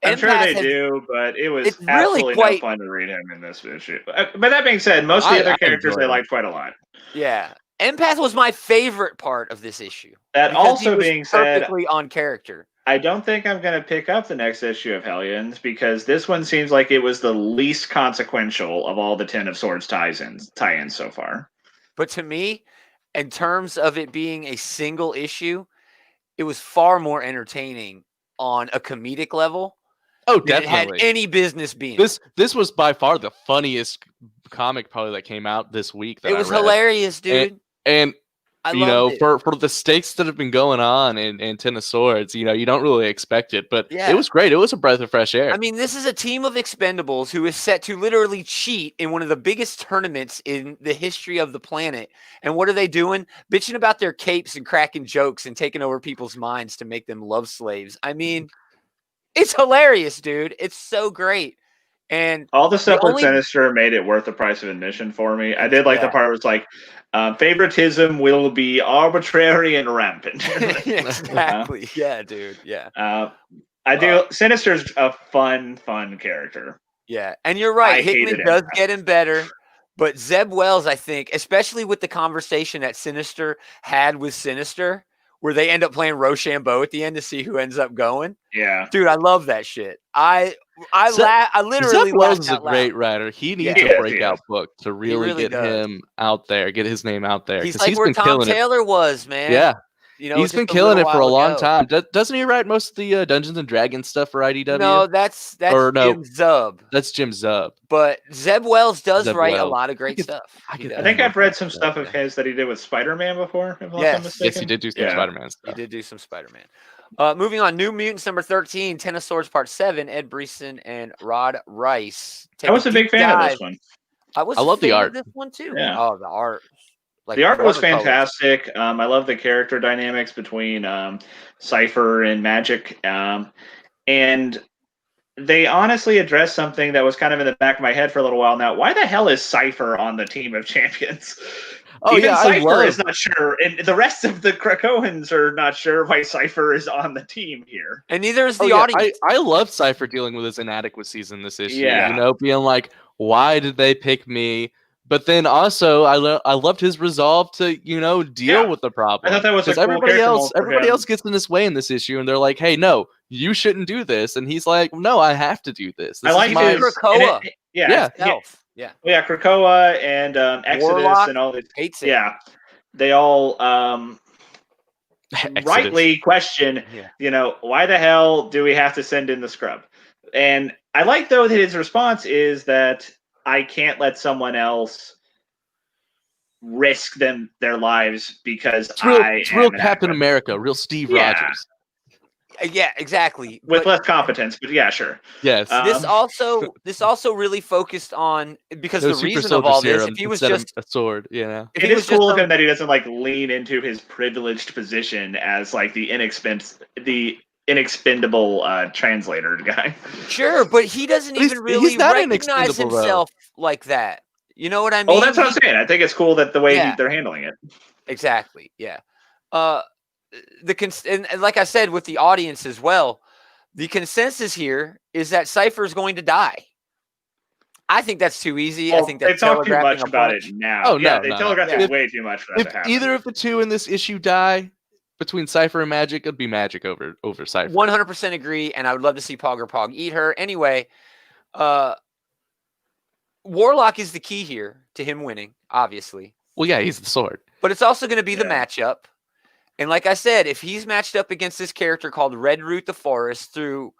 C: I'm sure they
A: Empath
C: do, but it was
A: it's really
C: absolutely no
A: quite-
C: fun to read him in this issue. But that being said, most of the other characters
B: enjoyed
C: I
B: him.
C: liked quite a lot.
A: Yeah. Empath was my favorite part of this issue.
C: That
A: because he
C: also
A: was
C: being said,
A: perfectly on character.
C: I don't think I'm going to pick up the next issue of Hellions because this one seems like it was the least consequential of all the Ten of Swords tie-ins so far.
A: But to me, in terms of it being a single issue, it was far more entertaining on a comedic level
B: Oh,
A: than it had
B: definitely.
A: any business being.
B: This was by far the funniest comic probably that came out this week. That
A: It was
B: I read.
A: hilarious, dude.
B: And
A: I
B: you
A: loved
B: know,
A: it.
B: for the stakes that have been going on in Ten of Swords, you know, you don't really expect it, but
A: Yeah.
B: it was great. It was a breath of fresh air.
A: I mean, this is a team of expendables who is set to literally cheat in one of the biggest tournaments in the history of the planet. And what are they doing? Bitching about their capes and cracking jokes and taking over people's minds to make them love slaves. I mean, it's hilarious, dude. It's so great. And
C: All the stuff with
A: only-
C: Sinister made it worth the price of admission for me. I did like the
A: Yeah.
C: part where it's like, favoritism will be arbitrary and rampant.
A: exactly. Yeah, dude. Yeah.
C: I do. Sinister's a fun character.
A: Yeah. And you're right.
C: I
A: Hickman
C: hated
A: does
C: him.
A: get him better. But Zeb Wells, I think, especially with the conversation that Sinister had with Sinister, where they end up playing Rochambeau at the end to see who ends up going.
C: Yeah.
A: Dude, I love that shit. I literally
B: Zeb Wells
A: laughed
B: is a
A: out loud.
B: great writer. He needs
A: Yeah.
B: a
C: He
B: breakout
C: is.
B: book to really,
A: really
B: get
A: does.
B: him out there, get his name out there.
A: He's
B: 'cause
A: like where
B: been
A: Tom
B: killing it.
A: Taylor was, man.
B: Yeah,
A: You know,
B: he's
A: just
B: been killing it for a
A: little
B: long
A: while
B: time.
A: ago.
B: Doesn't he write most of the Dungeons and Dragons stuff for IDW?
A: No, that's
B: Or no.
A: Jim Zub.
B: That's Jim Zub.
A: But Zeb Wells does
B: Zeb
A: write a
B: Wells.
A: lot of great
B: could-
A: stuff.
B: I
A: He
B: could
A: does.
C: I think
B: Yeah.
C: I've read some stuff
B: Yeah.
C: of his that he did with Spider-Man before. If I'm
A: Yes.
C: not mistaken.
B: Yes, he did do some
C: Yeah.
B: Spider-Man
A: He
B: stuff.
A: did do some Spider-Man. Moving on, New Mutants number 13, Ten of Swords Part 7, Ed Brisson and Rod Rice. Take
C: I was a big
A: deep
C: fan of
A: dive.
C: this one.
A: I was
B: I
A: a
B: love the
A: fan of
B: art.
A: this one too.
C: Yeah.
A: Oh, the art. Like
C: The art was
A: watercolors.
C: fantastic. I love the character dynamics between Cypher and Magic. And they honestly addressed something that was kind of in the back of my head for a little while now. Why the hell is Cypher on the team of champions?
B: Oh,
C: Even
B: yeah, I
C: Cypher
B: love-
C: is not sure, and the rest of the Krakoans are not sure why Cypher is on the team here.
A: And neither is the
B: Oh, yeah,
A: audience.
B: I love Cypher dealing with his inadequacies in this issue.
C: Yeah.
B: You know, being like, why did they pick me? But then also, I loved his resolve to, you know, deal
C: Yeah.
B: with the problem.
C: I thought that was a
B: 'Cause
C: cool
B: everybody
C: character
B: else,
C: mold for
B: everybody
C: him.
B: else gets in his way in this issue, and they're like, "Hey, no, you shouldn't do this," and he's like, "No, I have to do this."
C: I
B: This
C: like
B: is my-
C: his
A: Krakoa.
C: and yeah,
B: Yeah.
A: Elf. Yeah.
C: yeah, Krakoa and Exodus
A: Warlock
C: and all these.
A: hates it.
C: Yeah, they all
B: Exodus.
C: rightly question,
A: Yeah.
C: you know, why the hell do we have to send in the scrub? And I like, though, that his response is that I can't let someone else risk their lives because
B: It's real,
C: I
B: it's real
C: am an
B: Captain
C: actor.
B: America, real Steve
C: Yeah.
B: Rogers.
A: Yeah, exactly.
C: With
A: But
C: less competence, but yeah, sure.
B: Yes.
A: this
C: Um,
A: also really focused on, because
B: No
A: the
B: super
A: reason of
B: soldier
A: all this,
B: serum
A: if he was
B: instead of
A: just
B: a sword, you know.
A: if
C: It
A: he
C: is
A: was just
C: cool of
A: some-
C: him that he doesn't like lean into his privileged position as like the inexpendable translator guy.
A: Sure, but he doesn't
B: But he's-
A: even
B: he's
A: really
B: not
A: recognize
B: inexpendable, though.
A: himself like that. You know what I mean?
C: Oh, that's what I'm saying. I think it's cool that the way
A: Yeah.
C: they're handling it.
A: Exactly. Yeah. And like I said with the audience as well, the consensus here is that Cypher is going to die. I think that's too easy. I
C: Well,
A: think
C: they
A: that's
C: talk too
A: telegraphing
C: much
A: a
C: about it
A: punch.
C: now.
B: Oh,
C: yeah,
B: no,
C: they
B: no, no.
C: telegraphed
A: Yeah.
C: it way too much for that
B: If
C: to happen.
B: either of the two in this issue die, between Cypher and Magic, it'd be Magic over Cypher.
A: 100% agree, and I would love to see Pog eat her. Anyway, Warlock is the key here to him winning, obviously.
B: Well, yeah, he's the sword.
A: But it's also going to be the
C: Yeah.
A: matchup. And like I said, if he's matched up against this character called Red Root the Forest through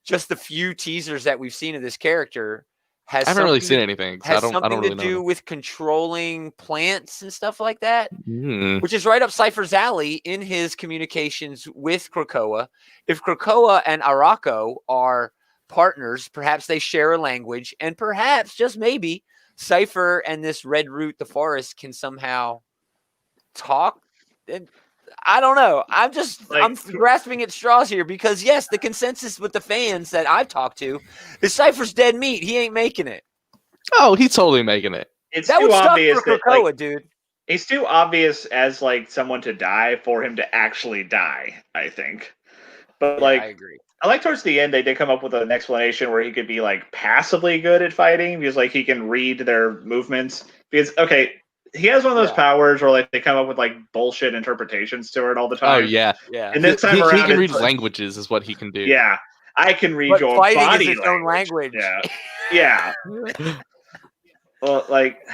A: just the few teasers that we've seen of this character,
B: I haven't really seen anything, so I
A: has
B: don't
A: something
B: really
A: to do
B: know.
A: with controlling plants and stuff like that,
B: Hmm.
A: which is right up Cypher's alley in his communications with Krakoa. If Krakoa and Arako are partners. Perhaps they share a language, and perhaps, just maybe, Cypher and this Red Root, the Forest, can somehow talk. And I don't know. I'm grasping at straws here because, yes, the consensus with the fans that I've talked to is Cypher's dead meat. He ain't making it.
B: Oh, he's totally making it.
C: It's
A: That
C: too
A: would suck
C: obvious
A: for
C: that,
A: Krakoa,
C: like,
A: dude.
C: he's too obvious as like someone to die for him to actually die, I think. But
A: Yeah,
C: like
A: I agree.
C: I like towards the end they did come up with an explanation where he could be like passively good at fighting because like he can read their movements. Because he has one of those powers where like they come up with like bullshit interpretations to it all the time.
B: Oh yeah.
A: Yeah.
C: And this time
B: he
C: around
B: can read
C: it's like,
B: languages is what he can do.
C: yeah, I can read
A: But
C: your
A: fighting
C: body
A: is its own language.
C: Yeah. Yeah. Well, like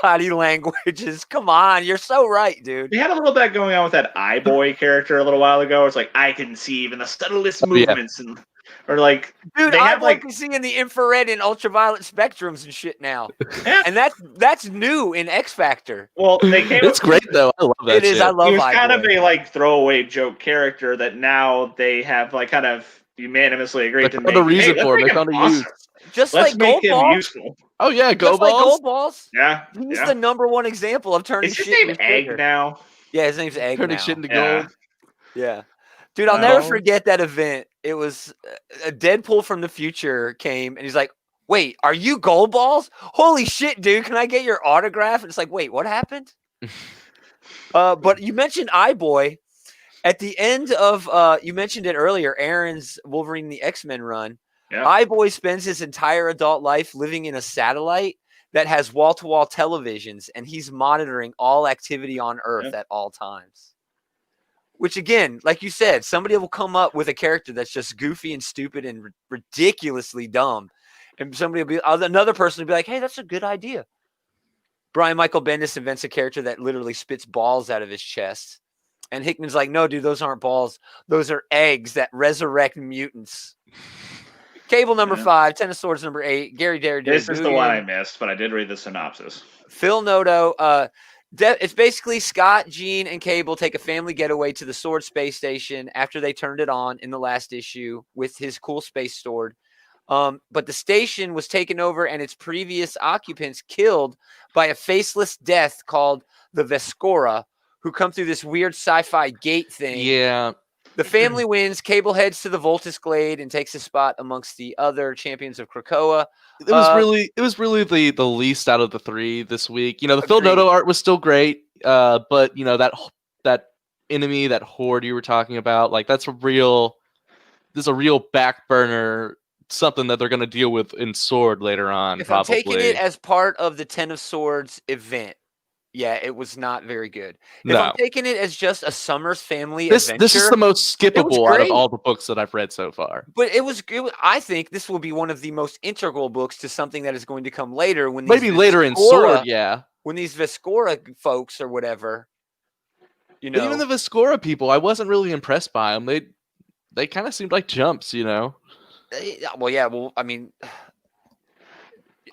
A: Body languages. Come on, you're so right, dude.
C: we had a little bit going on with that iBoy character a little while ago. It's like I can see even the subtlest movements, and or like
A: Dude,
C: they
A: I
C: have like
A: can see in the infrared and ultraviolet spectrums and shit now.
C: Yeah.
A: And that's new in X Factor.
C: well they came.
B: It's great though. I love that.
A: It is.
B: shit.
A: I love
C: He was kind of
A: iBoy.
C: a like throwaway joke character that now they have like kind of unanimously agreed to
B: They
C: make.
B: found a reason
C: let's
B: for him.
C: make
B: They found a
C: awesome.
B: use.
A: Just
C: Let's
A: like
C: make
A: Gold
C: him
A: Balls.
C: useful.
B: Oh yeah, go
A: Just like
B: balls.
A: Gold Balls.
C: Yeah.
A: He's
C: yeah.
A: the number one example of turning
C: Is his
A: shit
C: name
A: into
C: Egg
A: sugar.
C: now?
A: Yeah, his name's Egg
B: Turning
A: now.
B: shit into
C: Yeah.
B: gold.
A: Yeah. Dude, I'll never
B: Balls.
A: forget that event. It was a Deadpool from the future came and he's like, wait, are you Gold Balls? Holy shit, dude. Can I get your autograph? And it's like, wait, what happened? But you mentioned iBoy. At the end of, you mentioned it earlier, Aaron's Wolverine the X-Men run.
C: Yeah.
A: iBoy spends his entire adult life living in a satellite that has wall-to-wall televisions, and he's monitoring all activity on Earth at all times. Which, again, like you said, somebody will come up with a character that's just goofy and stupid and ridiculously dumb. And another person will be like, hey, that's a good idea. Brian Michael Bendis invents a character that literally spits balls out of his chest. And Hickman's like, no, dude, those aren't balls. Those are eggs that resurrect mutants. Cable number 5, Ten of Swords number 8, Gary Derrick.
C: This is the one I missed, but I did read the synopsis.
A: Phil Noto. It's basically Scott, Jean, and Cable take a family getaway to the Sword space station after they turned it on in the last issue with his cool space sword. But the station was taken over and its previous occupants killed by a faceless death called the Vescora, who come through this weird sci-fi gate thing.
B: Yeah.
A: The family wins. Cable heads to the Voltus Glade and takes his spot amongst the other champions of Krakoa.
B: It was really the least out of the three this week. You know, the Phil
A: Agreed.
B: Noto art was still great, but you know that enemy, that horde you were talking about, like this is a real back burner, something that they're going to deal with in Sword later on.
A: If
B: probably.
A: I'm taking it as part of the Ten of Swords event, yeah, it was not very good. If I'm taking it as just a Summers family adventure,
B: this is the most skippable out
A: great.
B: of all the books that I've read so far.
A: But I think this will be one of the most integral books to something that is going to come later. When
B: Maybe later in Sword, yeah.
A: When these Vescora folks or whatever, you know.
B: But even the Vescora people, I wasn't really impressed by them. They kind of seemed like jumps, you know.
A: Well, yeah. Well, I mean,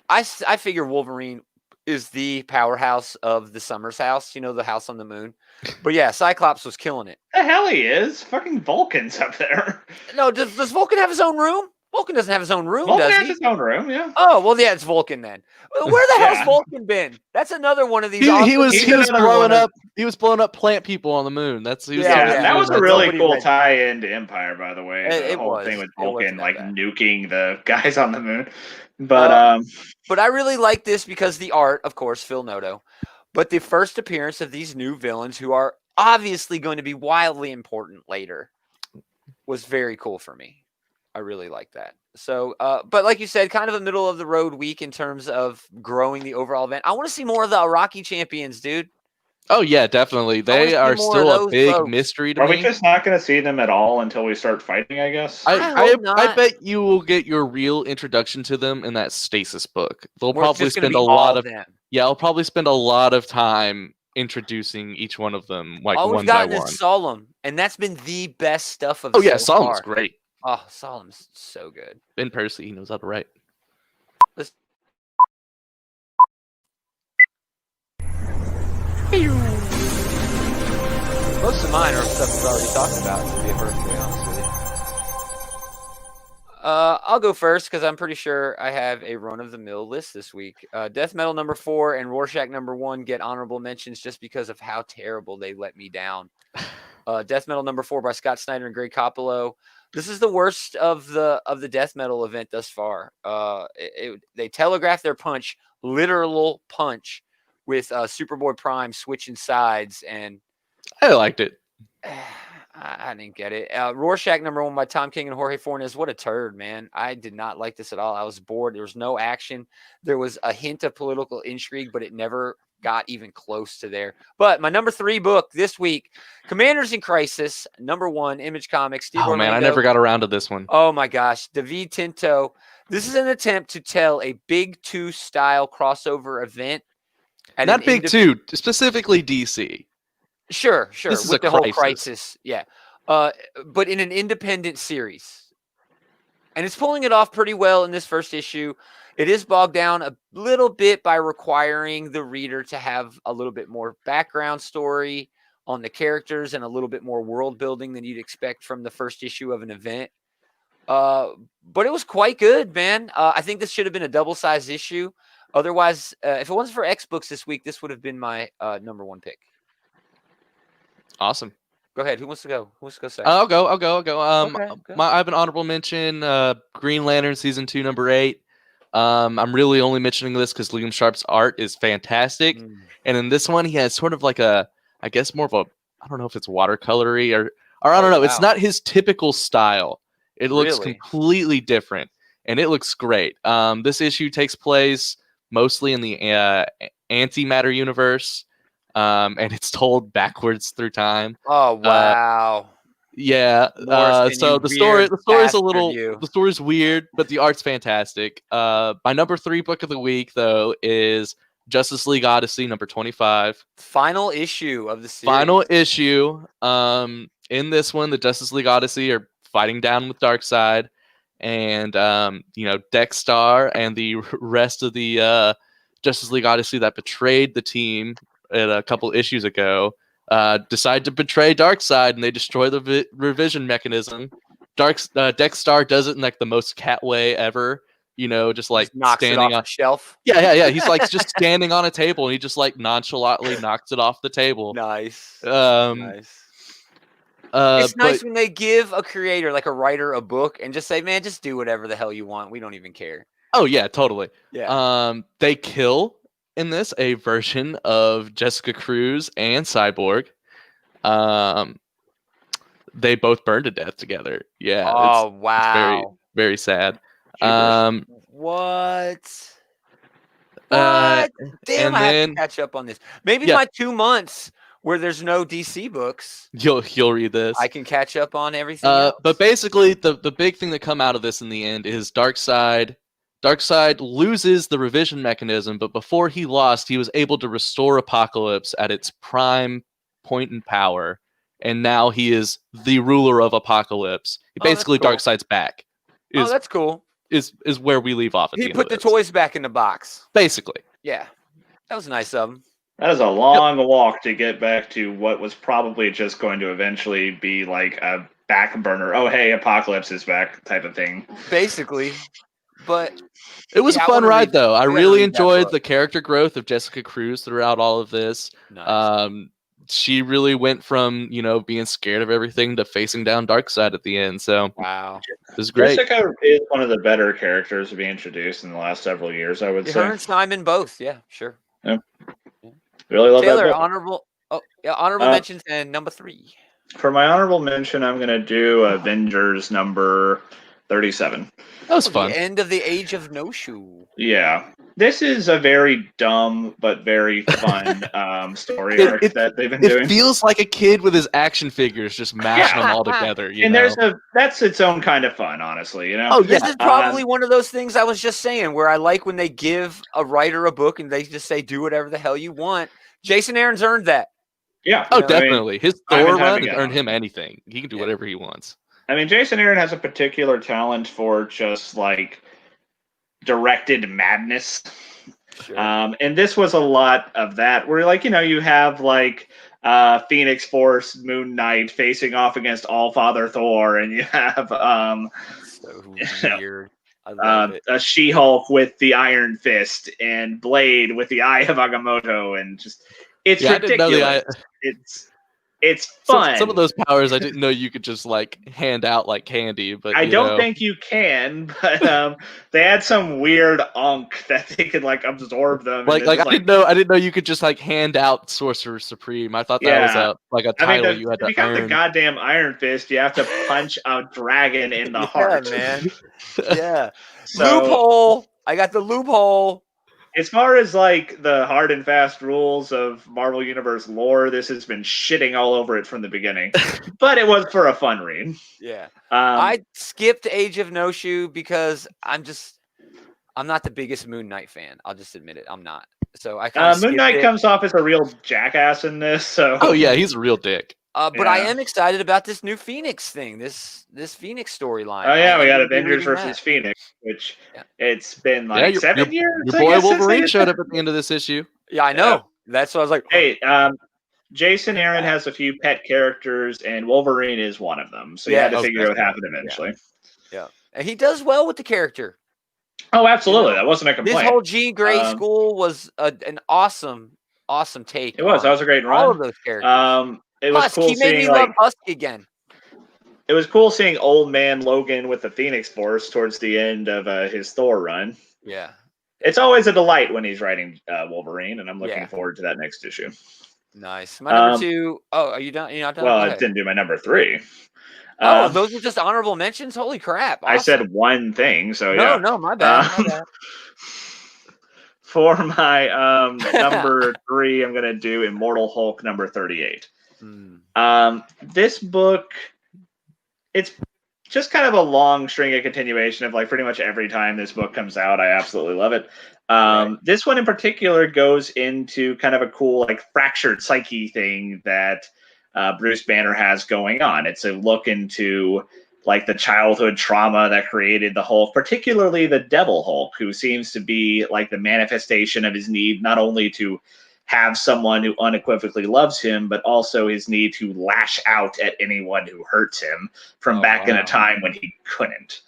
A: I figure Wolverine is the powerhouse of the Summers house, you know, the house on the moon. But yeah, Cyclops was killing it.
C: The hell he is. Fucking Vulcan's up there.
A: No, does Vulcan have his own room? Vulcan doesn't have his own room,
C: Vulcan
A: does
C: has
A: he?
C: his own room, yeah.
A: Oh, well, yeah, it's Vulcan then. Where the hell's Vulcan been? That's another one of these.
B: He was blowing
C: of-
B: up. He was blowing up plant people on the moon. That
C: was a really
A: Nobody
C: cool
A: read.
C: tie-in to Empire, by the way. The
A: It
C: whole
A: was.
C: thing with
A: It wasn't
C: Vulcan,
A: that
C: like
A: bad.
C: nuking the guys on the moon. But
A: But I really like this because the art, of course, Phil Noto. But the first appearance of these new villains, who are obviously going to be wildly important later, was very cool for me. I really like that. So, but like you said, kind of a middle of the road week in terms of growing the overall event. I want to see more of the Iraqi champions, dude.
B: Oh yeah, definitely. They
A: wanna
B: are
A: see more
B: still
A: of
B: a
A: those
B: big
A: folks.
B: mystery to
C: are
B: me.
C: we just not going to see them at all until we start fighting, I guess?
A: I hope not.
B: I bet you will get your real introduction to them in that Stasis book. They'll
A: Where it's
B: probably
A: just gonna
B: spend
A: be
B: a
A: all
B: lot of
A: them.
B: I'll probably spend a lot of time introducing each one of them, like
A: All we've
B: one by
A: gotten
B: one.
A: is Solemn, and that's been the best stuff of.
B: Oh yeah,
A: so
B: Solomon's
A: far.
B: great.
A: Oh, Solemn's so good.
B: Ben Percy, he knows how to write.
A: Most of mine are stuff we've already talked about, to be perfectly honest with I'll go first because I'm pretty sure I have a run-of-the-mill list this week. Death Metal number 4 and Rorschach number 1 get honorable mentions just because of how terrible they let me down. Death Metal number 4 by Scott Snyder and Greg Capullo. This is the worst of the Death Metal event thus far. They telegraphed their punch, literal punch, with Superboy Prime switching sides, and
B: I liked it.
A: I didn't get it. Rorschach number 1 by Tom King and Jorge Fornes. What a turd, man. I did not like this at all. I was bored. There was no action. There was a hint of political intrigue, but it never got even close to there. But my number 3 book this week, Commanders in Crisis, number 1, Image Comics. Steve
B: Oh, man, I
A: Orlando.
B: never got around to this one.
A: Oh, my gosh. David Tinto. This is an attempt to tell a Big 2 style crossover event.
B: Not Big 2, specifically DC.
A: Sure.
B: This is
A: with
B: a
A: the whole
B: crisis.
A: crisis. Yeah. But in an independent series. And it's pulling it off pretty well in this first issue. It is bogged down a little bit by requiring the reader to have a little bit more background story on the characters and a little bit more world building than you'd expect from the first issue of an event. But it was quite good, man. I think this should have been a double-sized issue. Otherwise, if it wasn't for X Books this week, this would have been my number 1 pick.
B: Awesome.
A: Go ahead. Who wants to go? Who wants to go second?
B: I'll go. Okay,
A: go.
B: I have an honorable mention. Green Lantern season 2, number 8. I'm really only mentioning this because Liam Sharp's art is fantastic, and in this one he has sort of like I guess more of a, I don't know if it's watercolory or I don't know. Wow. It's not his typical style. It looks completely different, and it looks great. This issue takes place mostly in the antimatter universe. And it's told backwards through time.
A: Oh wow!
B: Yeah. So the story's weird, but the art's fantastic. My number 3 book of the week, though, is Justice League Odyssey number 25.
A: Final issue of the series.
B: Final issue. In this one, the Justice League Odyssey are fighting down with Darkseid, and Dexstar and the rest of the Justice League Odyssey that betrayed the team a couple issues ago, decide to betray Darkseid, and they destroy the revision mechanism. Dexstar does it in like the most cat way ever, just like
A: knocks
B: standing
A: it off
B: on
A: the shelf.
B: Yeah. He's like just standing on a table, and he just like nonchalantly knocks it off the table.
A: Nice.
B: Nice.
A: It's nice when they give a creator, like a writer, a book, and just say, "Man, just do whatever the hell you want. We don't even care."
B: Oh yeah, totally.
A: Yeah.
B: They kill in this a version of Jessica Cruz and Cyborg. They both burn to death together. Yeah.
A: Oh
B: It's
A: wow.
B: very, very sad.
A: What?
B: And
A: Damn, I have
B: then
A: to catch up on this. Maybe my 2 months where there's no DC books,
B: you'll read this.
A: I can catch up on everything else.
B: But basically, the big thing that come out of this in the end is Darkseid loses the revision mechanism, but before he lost, he was able to restore Apocalypse at its prime point in power, and now he is the ruler of Apocalypse. Basically,
A: cool.
B: Darkseid's back.
A: That's cool.
B: Is where we leave off. At
A: He
B: the
A: put
B: end
A: the toys back in the box.
B: Basically.
A: Yeah, that was nice of him.
C: That is a long walk to get back to what was probably just going to eventually be like a back burner. Oh, hey, Apocalypse is back type of thing.
A: Basically. But
B: it was a fun ride, though. I really enjoyed
A: book.
B: the character growth of Jessica Cruz throughout all of this.
A: Nice.
B: She really went from, being scared of everything to facing down Darkseid at the end. So
A: wow,
B: it was great.
C: Jessica is one of the better characters to be introduced in the last several years, I would say.
A: Her and Simon both. Yeah, sure.
C: Yeah. Really love
A: Taylor,
C: that book.
A: honorable mentions and number 3.
C: For my honorable mention, I'm going to do Avengers number 37.
B: That was fun.
A: The end of the Age of No Shoe.
C: Yeah. This is a very dumb but very fun story arc that they've been doing.
B: It feels like a kid with his action figures just mashing them all together.
C: That's its own kind of fun, honestly.
B: Oh, yeah.
A: This is probably one of those things I was just saying, where I like when they give a writer a book and they just say, "Do whatever the hell you want." Jason Aaron's earned that.
C: Yeah.
B: Oh, definitely. His Thor run has earned
C: him
B: anything. He can do whatever he wants.
C: I mean, Jason Aaron has a particular talent for just like directed madness.
A: Sure.
C: And this was a lot of that, where you have like Phoenix Force, Moon Knight facing off against Allfather Thor, and you have
A: So weird. I love it.
C: A She-Hulk with the Iron Fist and Blade with the Eye of Agamotto, and just it's
B: Yeah, I didn't know the
C: ridiculous. It's fun.
B: Some of those powers I didn't know you could just like hand out like candy, but
C: I don't think you can, but they had some weird unk that they could like absorb them.
B: like
C: and
B: like
C: it's
B: I didn't know you could just like hand out Sorcerer Supreme. I thought that was
C: Yeah.
B: a
C: I mean,
B: title you had
C: to
B: to
C: become the
B: earn.
C: goddamn Iron Fist, you have to punch a dragon in the
A: Yeah,
C: heart.
A: man. Yeah.
C: So,
A: Loophole. I got the loophole.
C: as far as like the hard and fast rules of Marvel Universe lore, this has been shitting all over it from the beginning. But it was for a fun read.
A: Yeah.
C: Um,
A: I skipped Age of No Shoe because I'm not the biggest Moon Knight fan. I'll just admit it. I'm not. So I kind of
C: Moon Knight comes off as a real jackass in this. So
B: Oh yeah, he's a real dick.
A: but I
C: yeah.
A: am excited about this new Phoenix thing. This Phoenix storyline.
C: Oh yeah,
A: I
C: we got
A: am gonna be
C: Avengers
A: reading
C: versus
A: that.
C: Phoenix, which
A: Yeah.
C: it's been like 7 years.
B: Your
C: I
B: boy
C: guess, since
B: Wolverine
C: they-
B: showed up at the end of this issue.
A: Yeah, I know. That's what I was like.
C: Hey, Jason Aaron has a few pet characters, and Wolverine is one of them. So you
A: Yeah,
C: had to
B: that was
C: figure it would
B: nice.
C: happen eventually.
A: Yeah, and he does well with the character.
C: Oh, absolutely.
A: You know,
C: That wasn't a complaint.
A: This whole Jean Grey
C: Um,
A: school was an awesome take.
C: It was.
A: on
C: That was a great
A: all
C: run.
A: of those characters.
C: It was
A: Husk,
C: cool
A: he made me
C: seeing
A: love Husk again.
C: it was cool seeing old man Logan with the Phoenix Force towards the end of his Thor run.
A: Yeah,
C: It's always a delight when he's writing Wolverine, and I'm looking
A: Yeah.
C: forward to that next issue.
A: nice. My number two. Oh, are you done? You're not done?
C: Well,
A: Go
C: I
A: ahead.
C: didn't do my number 3.
A: Oh,
C: Um,
A: those are just honorable mentions. Holy crap!
C: I said
A: Awesome.
C: one thing, so
A: no,
C: yeah.
A: no, my bad.
C: Um,
A: My bad.
C: For my number 3, I'm gonna do Immortal Hulk number 38. This book, it's just kind of a long string of continuation of like pretty much every time this book comes out. I absolutely love it.
A: Right.
C: This one in particular goes into kind of a cool like fractured psyche thing that Bruce Banner has going on. It's a look into like the childhood trauma that created the Hulk, particularly the Devil Hulk, who seems to be like the manifestation of his need not only to have someone who unequivocally loves him, but also his need to lash out at anyone who hurts him from back in a time when he couldn't.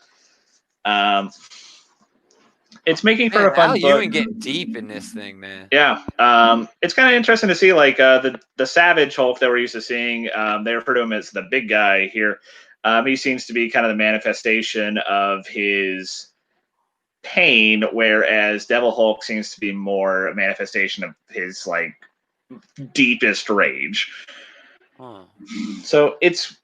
C: It's making for a fun
A: Al
C: book.
A: Ewing getting deep in this thing, man.
C: Yeah, it's kind of interesting to see like the Savage Hulk that we're used to seeing. They refer to him as the big guy here. He seems to be kind of the manifestation of his pain, whereas Devil Hulk seems to be more a manifestation of his like deepest rage.
A: Huh.
C: So it's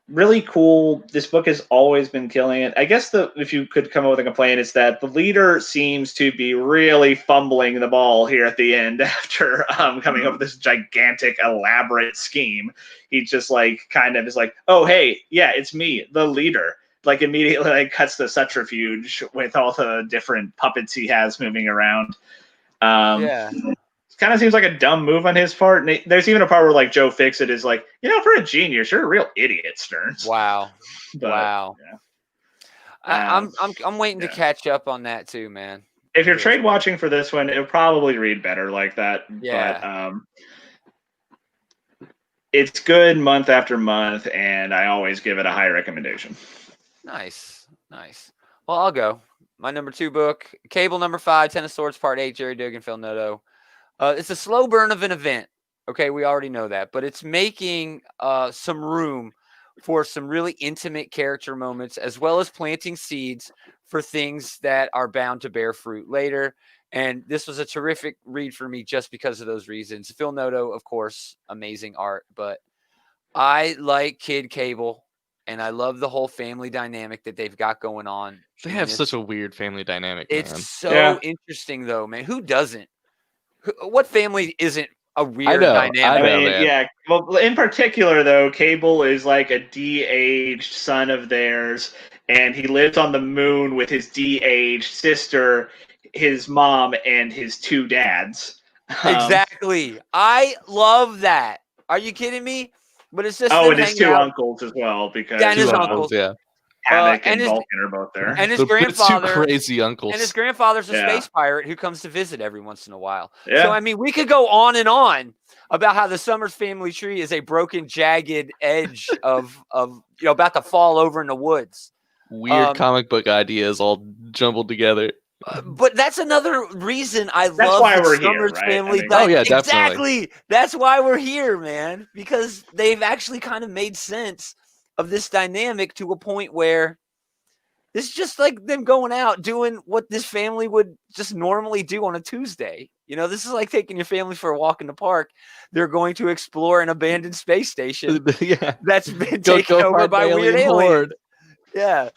C: really cool. This book has always been killing it. I guess if you could come up with a complaint, it's that the leader seems to be really fumbling the ball here at the end after coming up with this gigantic, elaborate scheme. He just like kind of is like, oh hey, yeah, it's me, the leader. Like immediately like cuts the subterfuge with all the different puppets he has moving around.
A: Yeah.
C: Kind of seems like a dumb move on his part. And there's even a part where like Joe Fixit is like, for a genius, you're a real idiot, Stearns.
A: Wow.
C: But,
A: wow.
C: Yeah.
A: I'm waiting to catch up on that too, man.
C: If you're trade watching for this one, it'll probably read better like that.
A: Yeah.
C: But it's good month after month, and I always give it a high recommendation.
A: Nice. Well, I'll go. My number 2 book, Cable number 5, Ten of Swords, Part 8, Jerry Dugan, Phil Noto. It's a slow burn of an event. Okay, we already know that, but it's making some room for some really intimate character moments, as well as planting seeds for things that are bound to bear fruit later. And this was a terrific read for me just because of those reasons. Phil Noto, of course, amazing art, but I like Kid Cable, and I love the whole family dynamic that they've got going on.
B: They have such a weird family dynamic, man.
A: It's so interesting, though, man. Who doesn't? What family isn't a weird dynamic?
B: I know,
C: mean,
B: man.
C: yeah. Well, in particular, though, Cable is like a de-aged son of theirs, and he lives on the moon with his de-aged sister, his mom, and his 2 dads.
A: Exactly. I love that. Are you kidding me? But it's just
C: and his
A: hanging
C: 2
A: out.
C: uncles as well, because
A: Yeah, and his
B: 2
A: uncles.
B: yeah.
C: Havoc
A: and
C: and
A: his-
C: Vulcan are both there.
A: And his
B: The
A: grandfather.
B: 2 crazy uncles.
A: And his grandfather's a
C: Yeah.
A: space pirate who comes to visit every once in a while.
C: Yeah.
A: So, I mean, we could go on and on about how the Summers family tree is a broken, jagged edge of about to fall over in the woods.
B: weird comic book ideas all jumbled together.
A: But that's another reason I
C: That's
A: love
C: why
A: the
C: we're here,
A: Summers
C: right?
A: family.
C: I mean,
B: Oh, yeah, definitely.
A: Exactly. That's why we're here, man. Because they've actually kind of made sense of this dynamic to a point where this is just like them going out doing what this family would just normally do on a Tuesday. You know, this is like taking your family for a walk in the park. They're going to explore an abandoned space station
B: Yeah.
A: that's been
B: Go
A: taken over
B: find
A: by
B: the
A: weird
B: alien
A: aliens.
B: horde.
A: Yeah.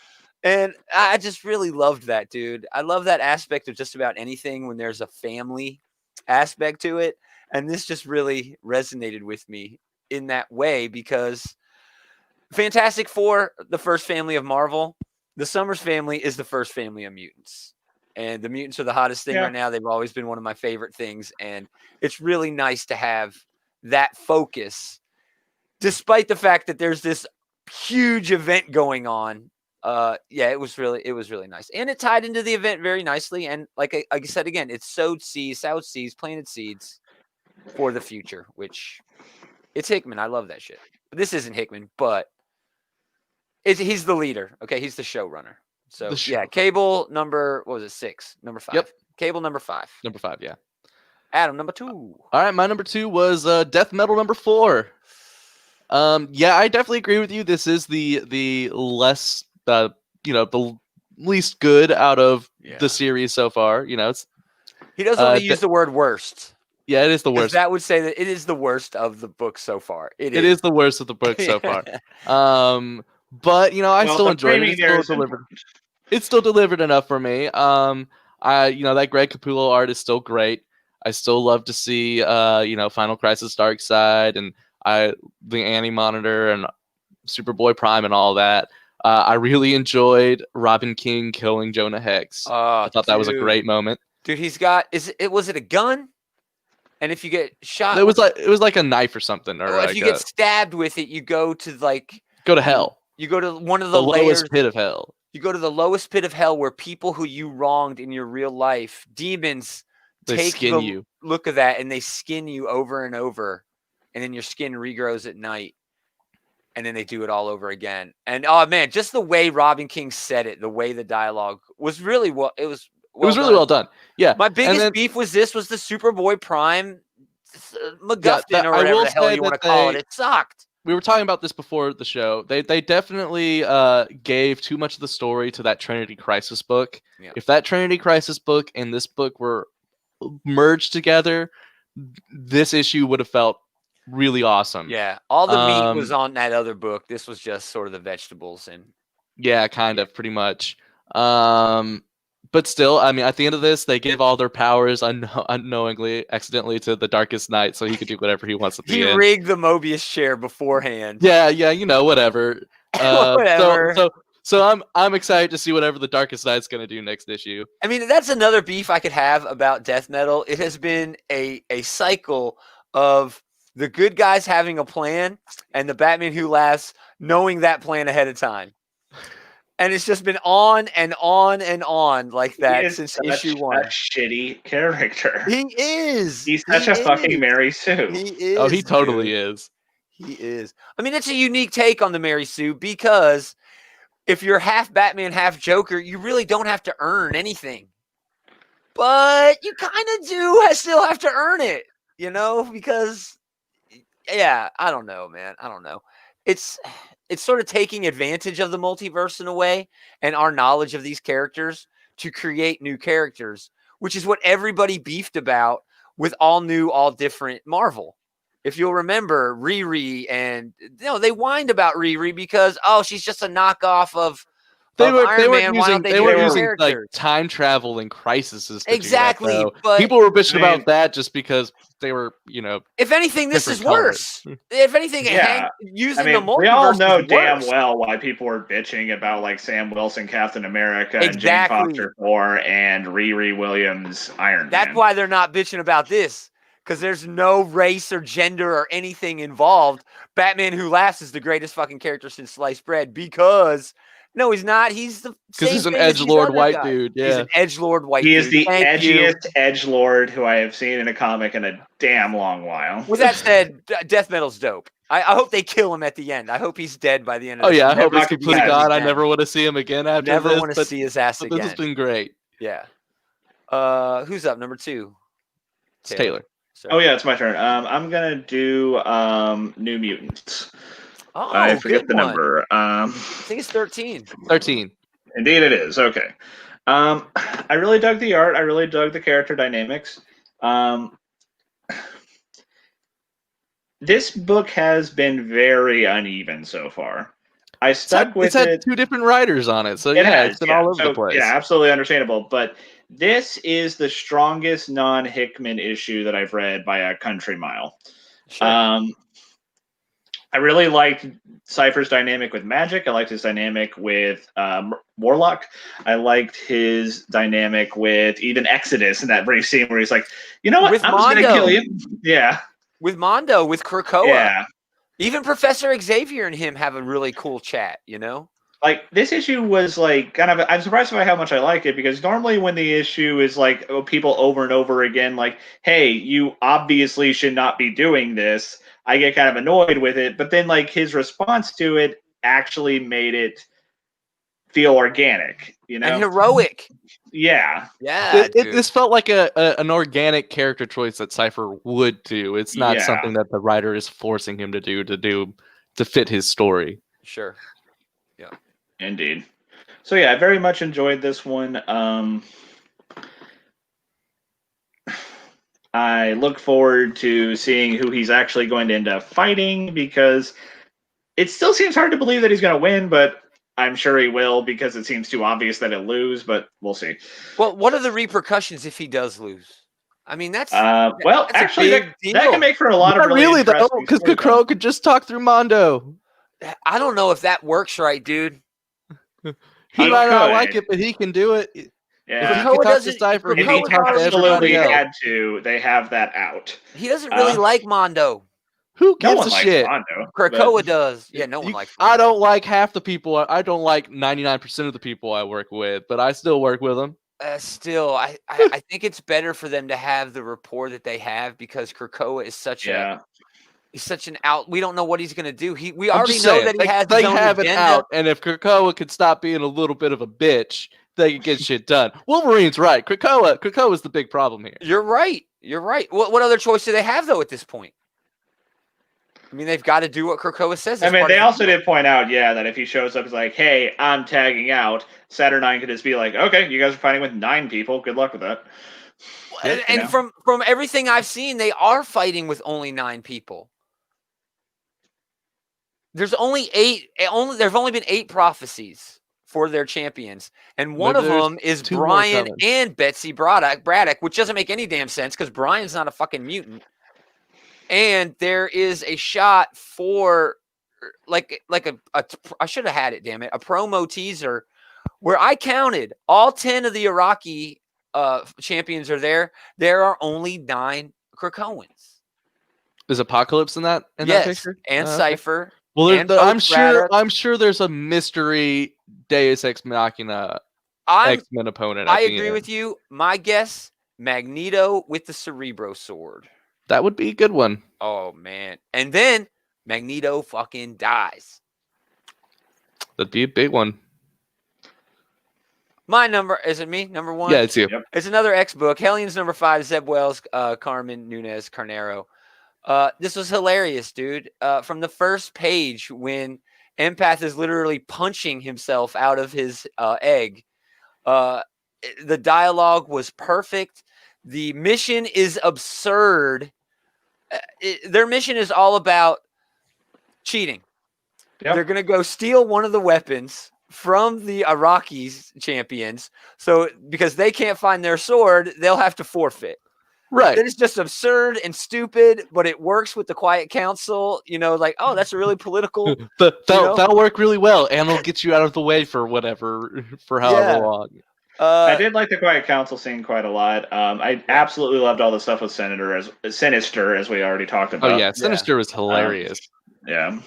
A: And I just really loved that, dude. I love that aspect of just about anything when there's a family aspect to it. And this just really resonated with me in that way because Fantastic Four, the first family of Marvel, the Summers family is the first family of mutants. And the mutants are the hottest thing right now. They've always been one of my favorite things. And it's really nice to have that focus, despite the fact that there's this huge event going on. Yeah, it was really nice. And it tied into the event very nicely. And like I said again, it's sowed seeds, planted seeds for the future, which it's Hickman. I love that shit. This isn't Hickman, but he's the leader. Okay, he's the showrunner. So yeah, Cable number, what was it, 6? Number 5.
B: Yep.
A: Cable number 5.
B: Number 5, yeah.
A: Adam number 2.
B: All right, my number 2 was Death Metal number 4. Yeah, I definitely agree with you. This is the less the least good out of the series so far. You know, it's
A: he doesn't only use the word worst.
B: Yeah, it is the worst.
A: That would say that it is the worst of the book so far. It
B: is the worst of the book so far. But I still enjoyed it. It's still delivered enough for me. That Greg Capullo art is still great. I still love to see Final Crisis Dark Side and the Anti-Monitor and Superboy Prime and all that. I really enjoyed Robin King killing Jonah Hex. I thought that was a great moment.
A: Dude, he's got was it a gun? And if you get shot,
B: it was like a knife or something. Or
A: if you get stabbed with it, you go to
B: go to hell.
A: You go to one of the
B: lowest pit of hell.
A: You go to the lowest pit of hell where people who you wronged in your real life, demons,
B: you.
A: Look at that and they skin you over and over, and then your skin regrows at night, and then they do it all over again. And oh man, just the way Robin King said it, the way the dialogue was really it was
B: really well done. Yeah.
A: My biggest beef was the Superboy Prime MacGuffin or whatever the hell you want to call it. It sucked.
B: We were talking about this before the show. They definitely gave too much of the story to that Trinity Crisis book. Yeah. If that Trinity Crisis book and this book were merged together, this issue would have felt really awesome.
A: Yeah. All the meat was on that other book. This was just sort of the vegetables.
B: Yeah, kind of, pretty much. But still, I mean, at the end of this, they give all their powers unknowingly, accidentally to the Darkest Knight, so he could do whatever he wants at the end.
A: He rigged the Mobius chair beforehand.
B: Yeah, whatever.
A: Whatever.
B: So I'm excited to see whatever the Darkest Knight's going to do next issue.
A: I mean, that's another beef I could have about Death Metal. It has been a cycle of the good guys having a plan and the Batman Who Laughs knowing that plan ahead of time. And it's just been on and on and on like that since issue 1.
C: A shitty character.
A: He is.
C: He's such a fucking Mary Sue.
A: He is.
B: Oh, he totally is.
A: He is. I mean, it's a unique take on the Mary Sue because if you're half Batman, half Joker, you really don't have to earn anything. But you kind of do still have to earn it, because, yeah, I don't know, man. I don't know. It's sort of taking advantage of the multiverse in a way and our knowledge of these characters to create new characters, which is what everybody beefed about with all new, all different Marvel. If you'll remember Riri, and they whined about Riri because she's just a knockoff of Iron Man. Why don't they
B: were using
A: characters?
B: Like time travel and crises.
A: Exactly,
B: do that,
A: but
B: people were bitching about that just because they were,
A: If anything, this is worse. If anything, using the multiverse.
C: We all know damn well why people were bitching about like Sam Wilson, Captain America, and Jane Foster Thor, and Riri Williams, Iron Man.
A: That's why they're not bitching about this. Because there's no race or gender or anything involved. Batman Who Laughs is the greatest fucking character since sliced bread because no, he's not. He's the
B: because he's an edgelord white dude. Yeah,
A: he's an edgelord white dude.
C: He is the edgiest edgelord who I have seen in a comic in a damn long while.
A: With that said, Death Metal's dope. I hope they kill him at the end. I hope he's dead by the end of
B: Oh
A: this.
B: yeah, I
A: and
B: hope
A: never
B: he's
A: see his
B: completely
A: ass
B: gone. I
A: again.
B: never want to see him again after
A: Never
B: this.
A: want to
B: but,
A: see his ass
B: but
A: again.
B: this has been great.
A: Yeah. Who's up? Number 2.
B: It's Taylor.
A: Sir.
C: Oh yeah, it's my turn. I'm gonna do New Mutants.
A: Oh,
C: I forget
A: good
C: the
A: one.
C: number.
A: I think it's 13.
B: 13.
C: Indeed, it is. Okay. I really dug the art. I really dug the character dynamics. This book has been very uneven so far. I stuck with
B: it's had 2 different writers on it, so
C: It has,
B: it's been all over the place.
C: Yeah, absolutely understandable. But this is the strongest non-Hickman issue that I've read by a country mile.
A: Sure.
C: I really liked Cypher's dynamic with magic. I liked his dynamic with Warlock. I liked his dynamic with even Exodus in that brief scene where he's like, you know what?
A: With
C: I'm just going to
A: Mondo.
C: kill you. Yeah.
A: With Mondo, with Krakoa.
C: Yeah.
A: Even Professor Xavier and him have a really cool chat, you know?
C: Like, this issue was like kind of, I'm surprised by how much I like it, because normally when the issue is like people over and over again, like, hey, you obviously should not be doing this, I get kind of annoyed with it. But then like his response to it actually made it feel organic, you know?
A: And heroic.
C: Yeah.
A: Yeah.
B: This felt like an organic character choice that Cypher would do. It's not something that the writer is forcing him to do to fit his story.
A: Sure. Yeah.
C: Indeed. So yeah, I very much enjoyed this one. I look forward to seeing who he's actually going to end up fighting, because it still seems hard to believe that he's going to win, but I'm sure he will, because it seems too obvious that he'll lose, but we'll see.
A: Well, what are the repercussions if he does lose? I mean, that's
C: well,
A: that's
C: actually,
A: a big
C: that can make for a lot of really
B: though,
C: interesting
B: because
C: storytelling.
B: Crow could just talk through Mondo.
A: I don't know if that works right, dude.
B: He might not like it, but he can do it.
C: Yeah.
B: If he can talk to Cypher, he can talk to everybody else.
C: Had to, they have that out.
A: He doesn't really like Mondo.
B: Who
C: No
B: gives
C: one
B: a
C: likes
B: shit?
C: Mondo,
A: Krakoa
C: but-
A: does. Yeah, no one likes Mondo.
B: I don't like half the people. I don't like 99% of the people I work with, but I still work with them.
A: Still, I think it's better for them to have the rapport that they have, because Krakoa is such he's such an out. We don't know what he's going to do. We already know that he has
B: they
A: his own
B: have
A: agenda.
B: it out, and if Krakoa could stop being a little bit of a bitch, they could get shit done. Wolverine's right. Krakoa is the big problem here.
A: You're right. You're right. What other choice do they have though at this point? I mean, they've got to do what Krakoa says.
C: I mean, they also did point out, that if he shows up, he's like, hey, I'm tagging out, Saturnine could just be like, okay, you guys are fighting with 9 people. Good luck with that.
A: And from everything I've seen, they are fighting with only 9 people. There's only 8. There've only been 8 prophecies for their champions, and one of them is Brian and Betsy Braddock, which doesn't make any damn sense because Brian's not a fucking mutant. And there is a shot for I should have had it, damn it, a promo teaser where I counted all 10 of the Iraqi champions are there. There are only 9 Krakoans.
B: Is Apocalypse in that?
A: Yes,
B: that picture?
A: and Cypher.
B: Well,
A: and
B: I'm sure there's a mystery Deus Ex Machina X-Men opponent.
A: I agree with you. My guess: Magneto with the Cerebro sword.
B: That would be a good one.
A: Oh man! And then Magneto fucking dies.
B: That'd be a big one.
A: My number, is it me? Number 1?
B: Yeah, it's you.
C: Yep.
A: It's another X book. Hellions number 5, Zeb Wells, Carmen Nunez Carnero. This was hilarious, dude. From the first page, when Empath is literally punching himself out of his egg, the dialogue was perfect. The mission is absurd. Their mission is all about cheating.
C: Yep.
A: They're going to go steal one of the weapons from the Iraqis champions. So because they can't find their sword, they'll have to forfeit.
B: Right.
A: That is just absurd and stupid, but it works with the Quiet Council. You know, like, oh, that's a really political.
B: That'll work really well, and it'll get you out of the way for however long.
C: I did like the Quiet Council scene quite a lot. I absolutely loved all the stuff with Sinister, as we already talked about.
B: Oh yeah, Sinister was hilarious.
C: Yeah.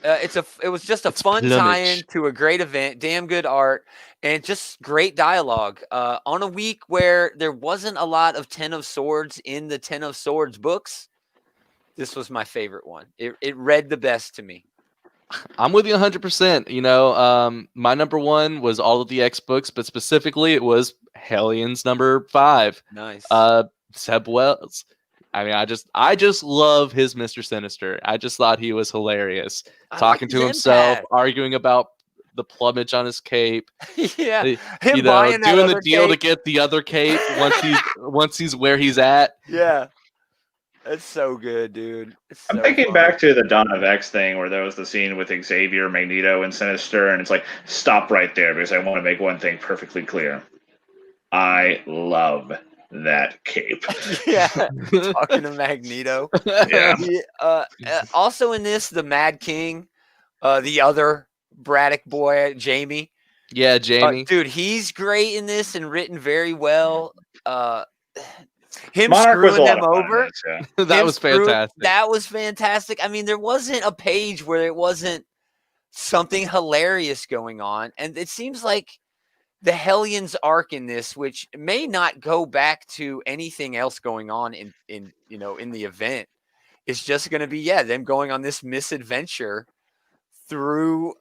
A: It was just a fun tie-in to a great event, damn good art, and just great dialogue. On a week where there wasn't a lot of Ten of Swords in the Ten of Swords books, this was my favorite one. It read the best to me.
B: I'm with you 100%. You know, my number one was all of the X books, but specifically it was Hellions number 5.
A: Nice.
B: Seb Wells. I mean, I just love his Mr. Sinister. I just thought he was hilarious.
A: I
B: Talking
A: like
B: to
A: his
B: himself,
A: empath.
B: arguing about the plumage on his cape.
A: Yeah,
B: You
A: him
B: know,
A: buying that
B: doing the
A: other
B: deal to
A: cape.
B: get the other cape once he's where he's at.
A: Yeah, it's so good, dude. It's
C: I'm
A: so
C: thinking
A: fun.
C: back to the Dawn of X thing where there was the scene with Xavier, Magneto, and Sinister, and it's like, stop right there because I want to make one thing perfectly clear. I love that cape.
A: Yeah, talking to Magneto.
C: Yeah.
A: Also in this, the Mad King, the other Braddock boy, Jamie.
B: Yeah, Jamie.
A: Dude, he's great in this and written very well. Him
C: Monarch was a
A: screwing
C: lot
A: them
C: of fun in
A: over.
C: this, yeah.
B: That was fantastic.
A: That was fantastic. I mean, there wasn't a page where it wasn't something hilarious going on. And it seems like the Hellions arc in this, which may not go back to anything else going on in the event, is just going to be, them going on this misadventure through,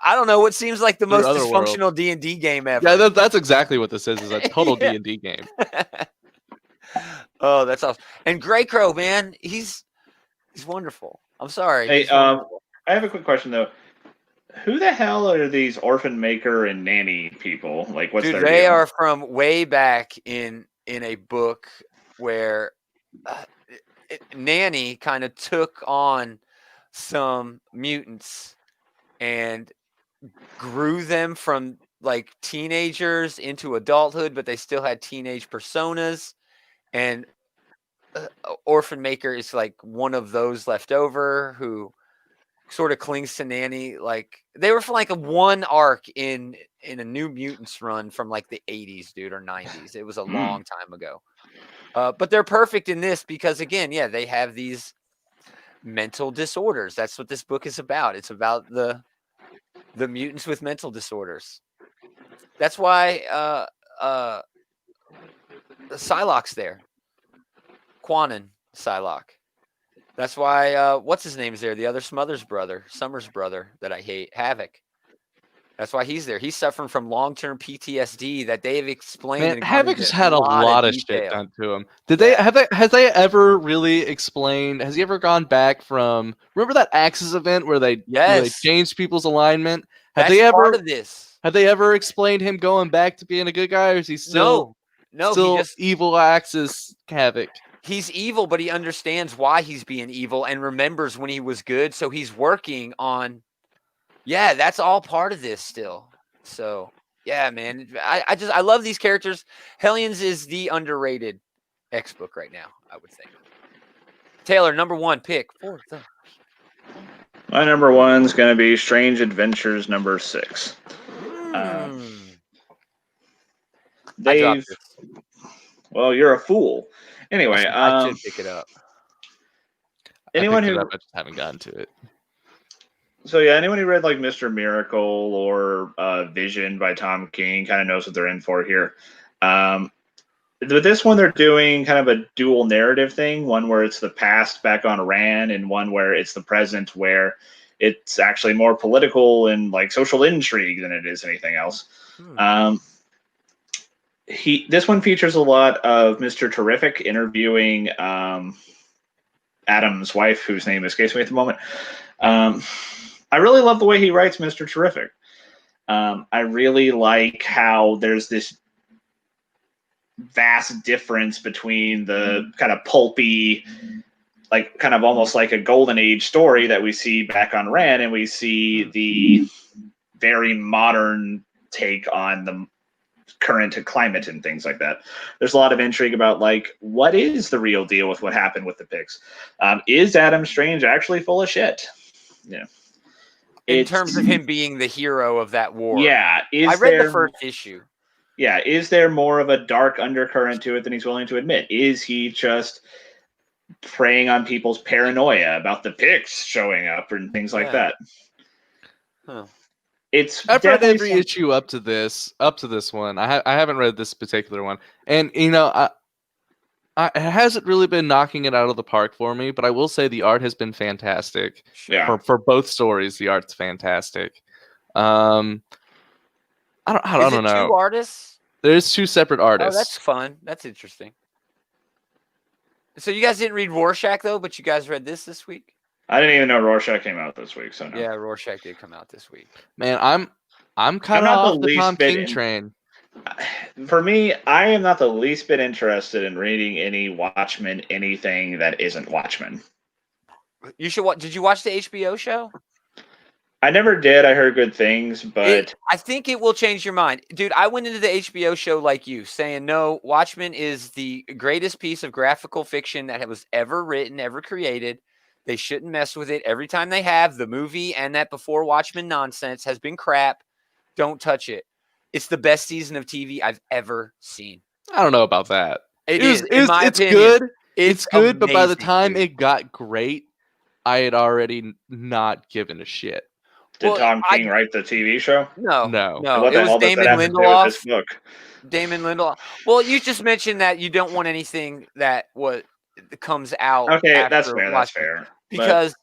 A: I don't know, what seems like the
B: Through
A: most
B: other
A: dysfunctional D&D game ever.
B: Yeah, that's exactly what this is a total
A: Yeah.
B: D&D game.
A: Oh, that's awesome. And Grey Crow, man, he's wonderful. I'm sorry.
C: Hey,
A: he's wonderful.
C: I have a quick question though. Who the hell are these orphan maker and nanny people? Like, what's
A: Dude,
C: their
A: they
C: deal?
A: are from way back in a book where Nanny kind of took on some mutants and grew them from like teenagers into adulthood, but they still had teenage personas. And Orphan Maker is like one of those left over who sort of clings to Nanny. Like they were from like a one arc in a New Mutants run from like the 80s, dude, or 90s. It was a long time ago. But they're perfect in this because again, they have these mental disorders. That's what this book is about. It's about the mutants with mental disorders. That's why Psylocke's there. Quanon Psylocke. That's why what's his name is there? The other Summers brother that I hate, Havoc. That's why he's there. He's suffering from long-term PTSD that they've explained.
B: Man, Havoc has had a lot of shit
A: detail.
B: done to him. Has they ever really explained? Has he ever gone back from? Remember that Axis event where they changed people's alignment? Have they ever
A: part of this?
B: Have they ever explained him going back to being a good guy, or is he still
A: still
B: evil Axis Havoc?
A: He's evil, but he understands why he's being evil and remembers when he was good. So he's working on. Yeah, that's all part of this still. So yeah, man, I love these characters. Hellions is the underrated X book right now, I would think. Taylor, number 1 pick for the.
C: My number 1's going to be Strange Adventures number 6. Dave, well, you're a fool. Anyway,
A: I should pick it up.
C: Anyone who
B: I just haven't gotten to it.
C: So yeah, anyone who read like Mr. Miracle or Vision by Tom King kind of knows what they're in for here. With this one, they're doing kind of a dual narrative thing. One where it's the past back on Iran, and one where it's the present, where it's actually more political and like social intrigue than it is anything else. This one features a lot of Mr. Terrific interviewing Adam's wife, whose name escapes me at the moment. I really love the way he writes Mr. Terrific. I really like how there's this vast difference between the kind of pulpy, like kind of almost like a golden age story that we see back on Ren, and we see the very modern take on the current climate and things like that. There's a lot of intrigue about like what is the real deal with what happened with the Picts. Is Adam Strange actually full of shit? Yeah.
A: In terms of him being the hero of that war.
C: Yeah.
A: I read the first issue.
C: Yeah. Is there more of a dark undercurrent to it than he's willing to admit? Is he just preying on people's paranoia about the Picts showing up and things like that?
A: Huh.
C: I've
B: read every issue up to this one. I haven't read this particular one, and you know, It hasn't really been knocking it out of the park for me, but I will say the art has been fantastic.
C: Yeah.
B: For both stories, the art's fantastic. I
A: Is
B: don't
A: it
B: know.
A: 2 artists?
B: There's 2 separate
A: Oh,
B: artists.
A: that's fun. That's interesting. So you guys didn't read Rorschach though, but you guys read this week?
C: I didn't even know Rorschach came out this week. So no.
A: Yeah, Rorschach did come out this week.
B: Man, I'm kind of
C: not the
B: off the
C: least
B: Tom
C: bit
B: King train.
C: For me, I am not the least bit interested in reading any Watchmen, anything that isn't Watchmen.
A: You should watch. Did you watch the HBO show?
C: I never did. I heard good things, but
A: I think it will change your mind. Dude, I went into the HBO show like you, saying, no, Watchmen is the greatest piece of graphical fiction that was ever written, ever created. They shouldn't mess with it. Every time they have, the movie and that before Watchmen nonsense has been crap. Don't touch it. It's the best season of TV I've ever seen.
B: I don't know about that.
A: In my
B: it's
A: opinion.
B: good. It's good, but by the
A: amazing,
B: time
A: dude.
B: it got great, I had already not given a shit.
C: did Tom King write the TV show?
A: No.
C: What
A: It
C: the
A: was
C: hell does that
A: Damon
C: have to do with
A: Lindelof.
C: this book?
A: Damon Lindelof. Well, you just mentioned that you don't want anything that comes out.
C: Okay, that's
A: after
C: fair. That's
A: Watchmen.
C: fair.
A: Because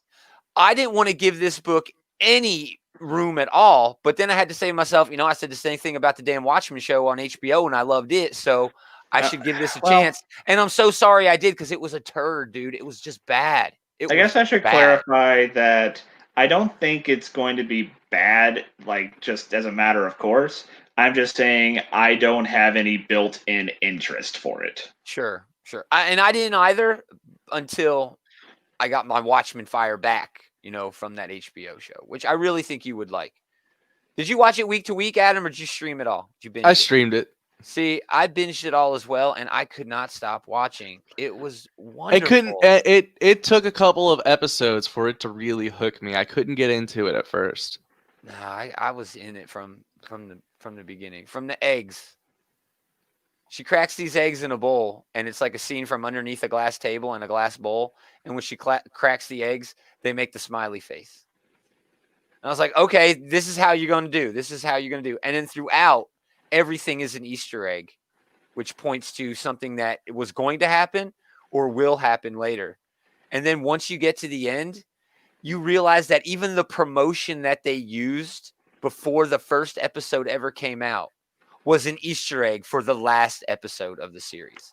A: I didn't want to give this book any room at all. But then I had to say to myself, I said the same thing about the damn Watchmen show on HBO, and I loved it. So I should give this a chance. And I'm so sorry I did, because it was a turd, dude. It was just bad.
C: I guess I should clarify that I don't think it's going to be bad, like just as a matter of course. I'm just saying I don't have any built-in interest for it.
A: Sure. And I didn't either until I got my Watchmen fire back, from that HBO show, which I really think you would like. Did you watch it week to week, Adam, or did you stream it all? Did you binge
B: I
A: it?
B: streamed it.
A: See, I binged it all as well, and I could not stop watching. It was wonderful.
B: I couldn't. It took a couple of episodes for it to really hook me. I couldn't get into it at first.
A: No, I was in it from the beginning, from the eggs. She cracks these eggs in a bowl, and it's like a scene from underneath a glass table and a glass bowl. And when she cracks the eggs, they make the smiley face. And I was like, okay, this is how you're going to do. This is how you're going to do. And then throughout, everything is an Easter egg, which points to something that was going to happen or will happen later. And then once you get to the end, you realize that even the promotion that they used before the first episode ever came out was an Easter egg for the last episode of the series.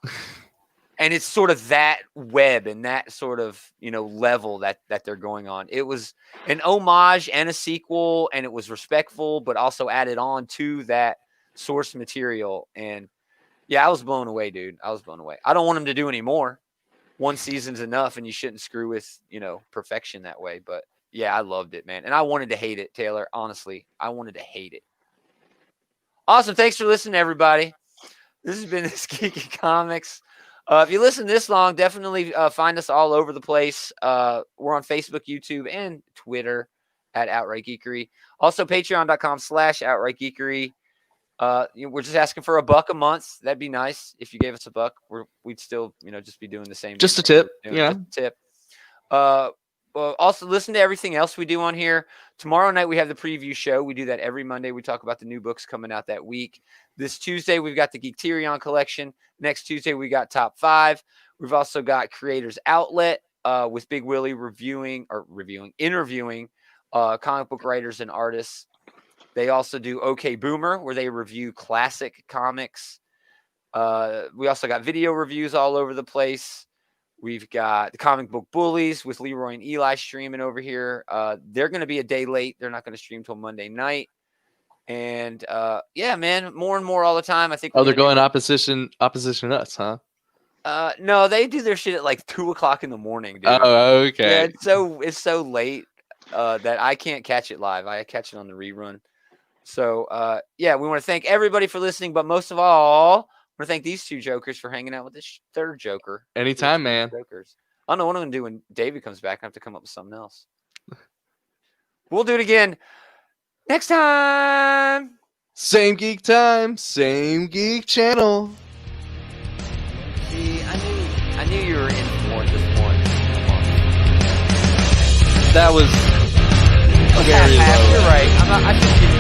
A: And it's sort of that web and that sort of, level that they're going on. It was an homage and a sequel, and it was respectful, but also added on to that source material. And yeah, I was blown away, dude. I was blown away. I don't want them to do any more. One season's enough, and you shouldn't screw with, perfection that way. But yeah, I loved it, man. And I wanted to hate it, Taylor. Honestly, I wanted to hate it. Awesome. Thanks for listening, everybody. This has been this Geeky Comics. If you listen this long, definitely find us all over the place. We're on Facebook, YouTube, and Twitter at Outright Geekery. Also, patreon.com/Outright Geekery. We're just asking for $1 a month. That'd be nice if you gave us $1. We'd still, just be doing the same.
B: Just a tip.
A: Just a tip. Also, listen to everything else we do on here. Tomorrow night, we have the preview show. We do that every Monday. We talk about the new books coming out that week. This Tuesday, we've got the Geekterion collection. Next Tuesday, we got Top 5. We've also got Creators Outlet with Big Willie interviewing comic book writers and artists. They also do OK Boomer, where they review classic comics. We also got video reviews all over the place. We've got the Comic Book Bullies with Leroy and Eli streaming over here. They're going to be a day late. They're not going to stream till Monday night. And yeah, man, more and more all the time. I think.
B: Oh, they're going opposition us, huh?
A: No, they do their shit at like 2:00 in the morning, dude.
B: Oh, okay.
A: Yeah, it's so late that I can't catch it live. I catch it on the rerun. So yeah, we want to thank everybody for listening, but most of all, I want to thank these 2 jokers for hanging out with this third joker.
B: Anytime, man.
A: Jokers. I don't know what I'm going to do when David comes back. I have to come up with something else. We'll do it again next time.
B: Same geek time, same geek channel.
A: See, I knew you were in for this one.
B: That was very low.
A: You're right. I should give you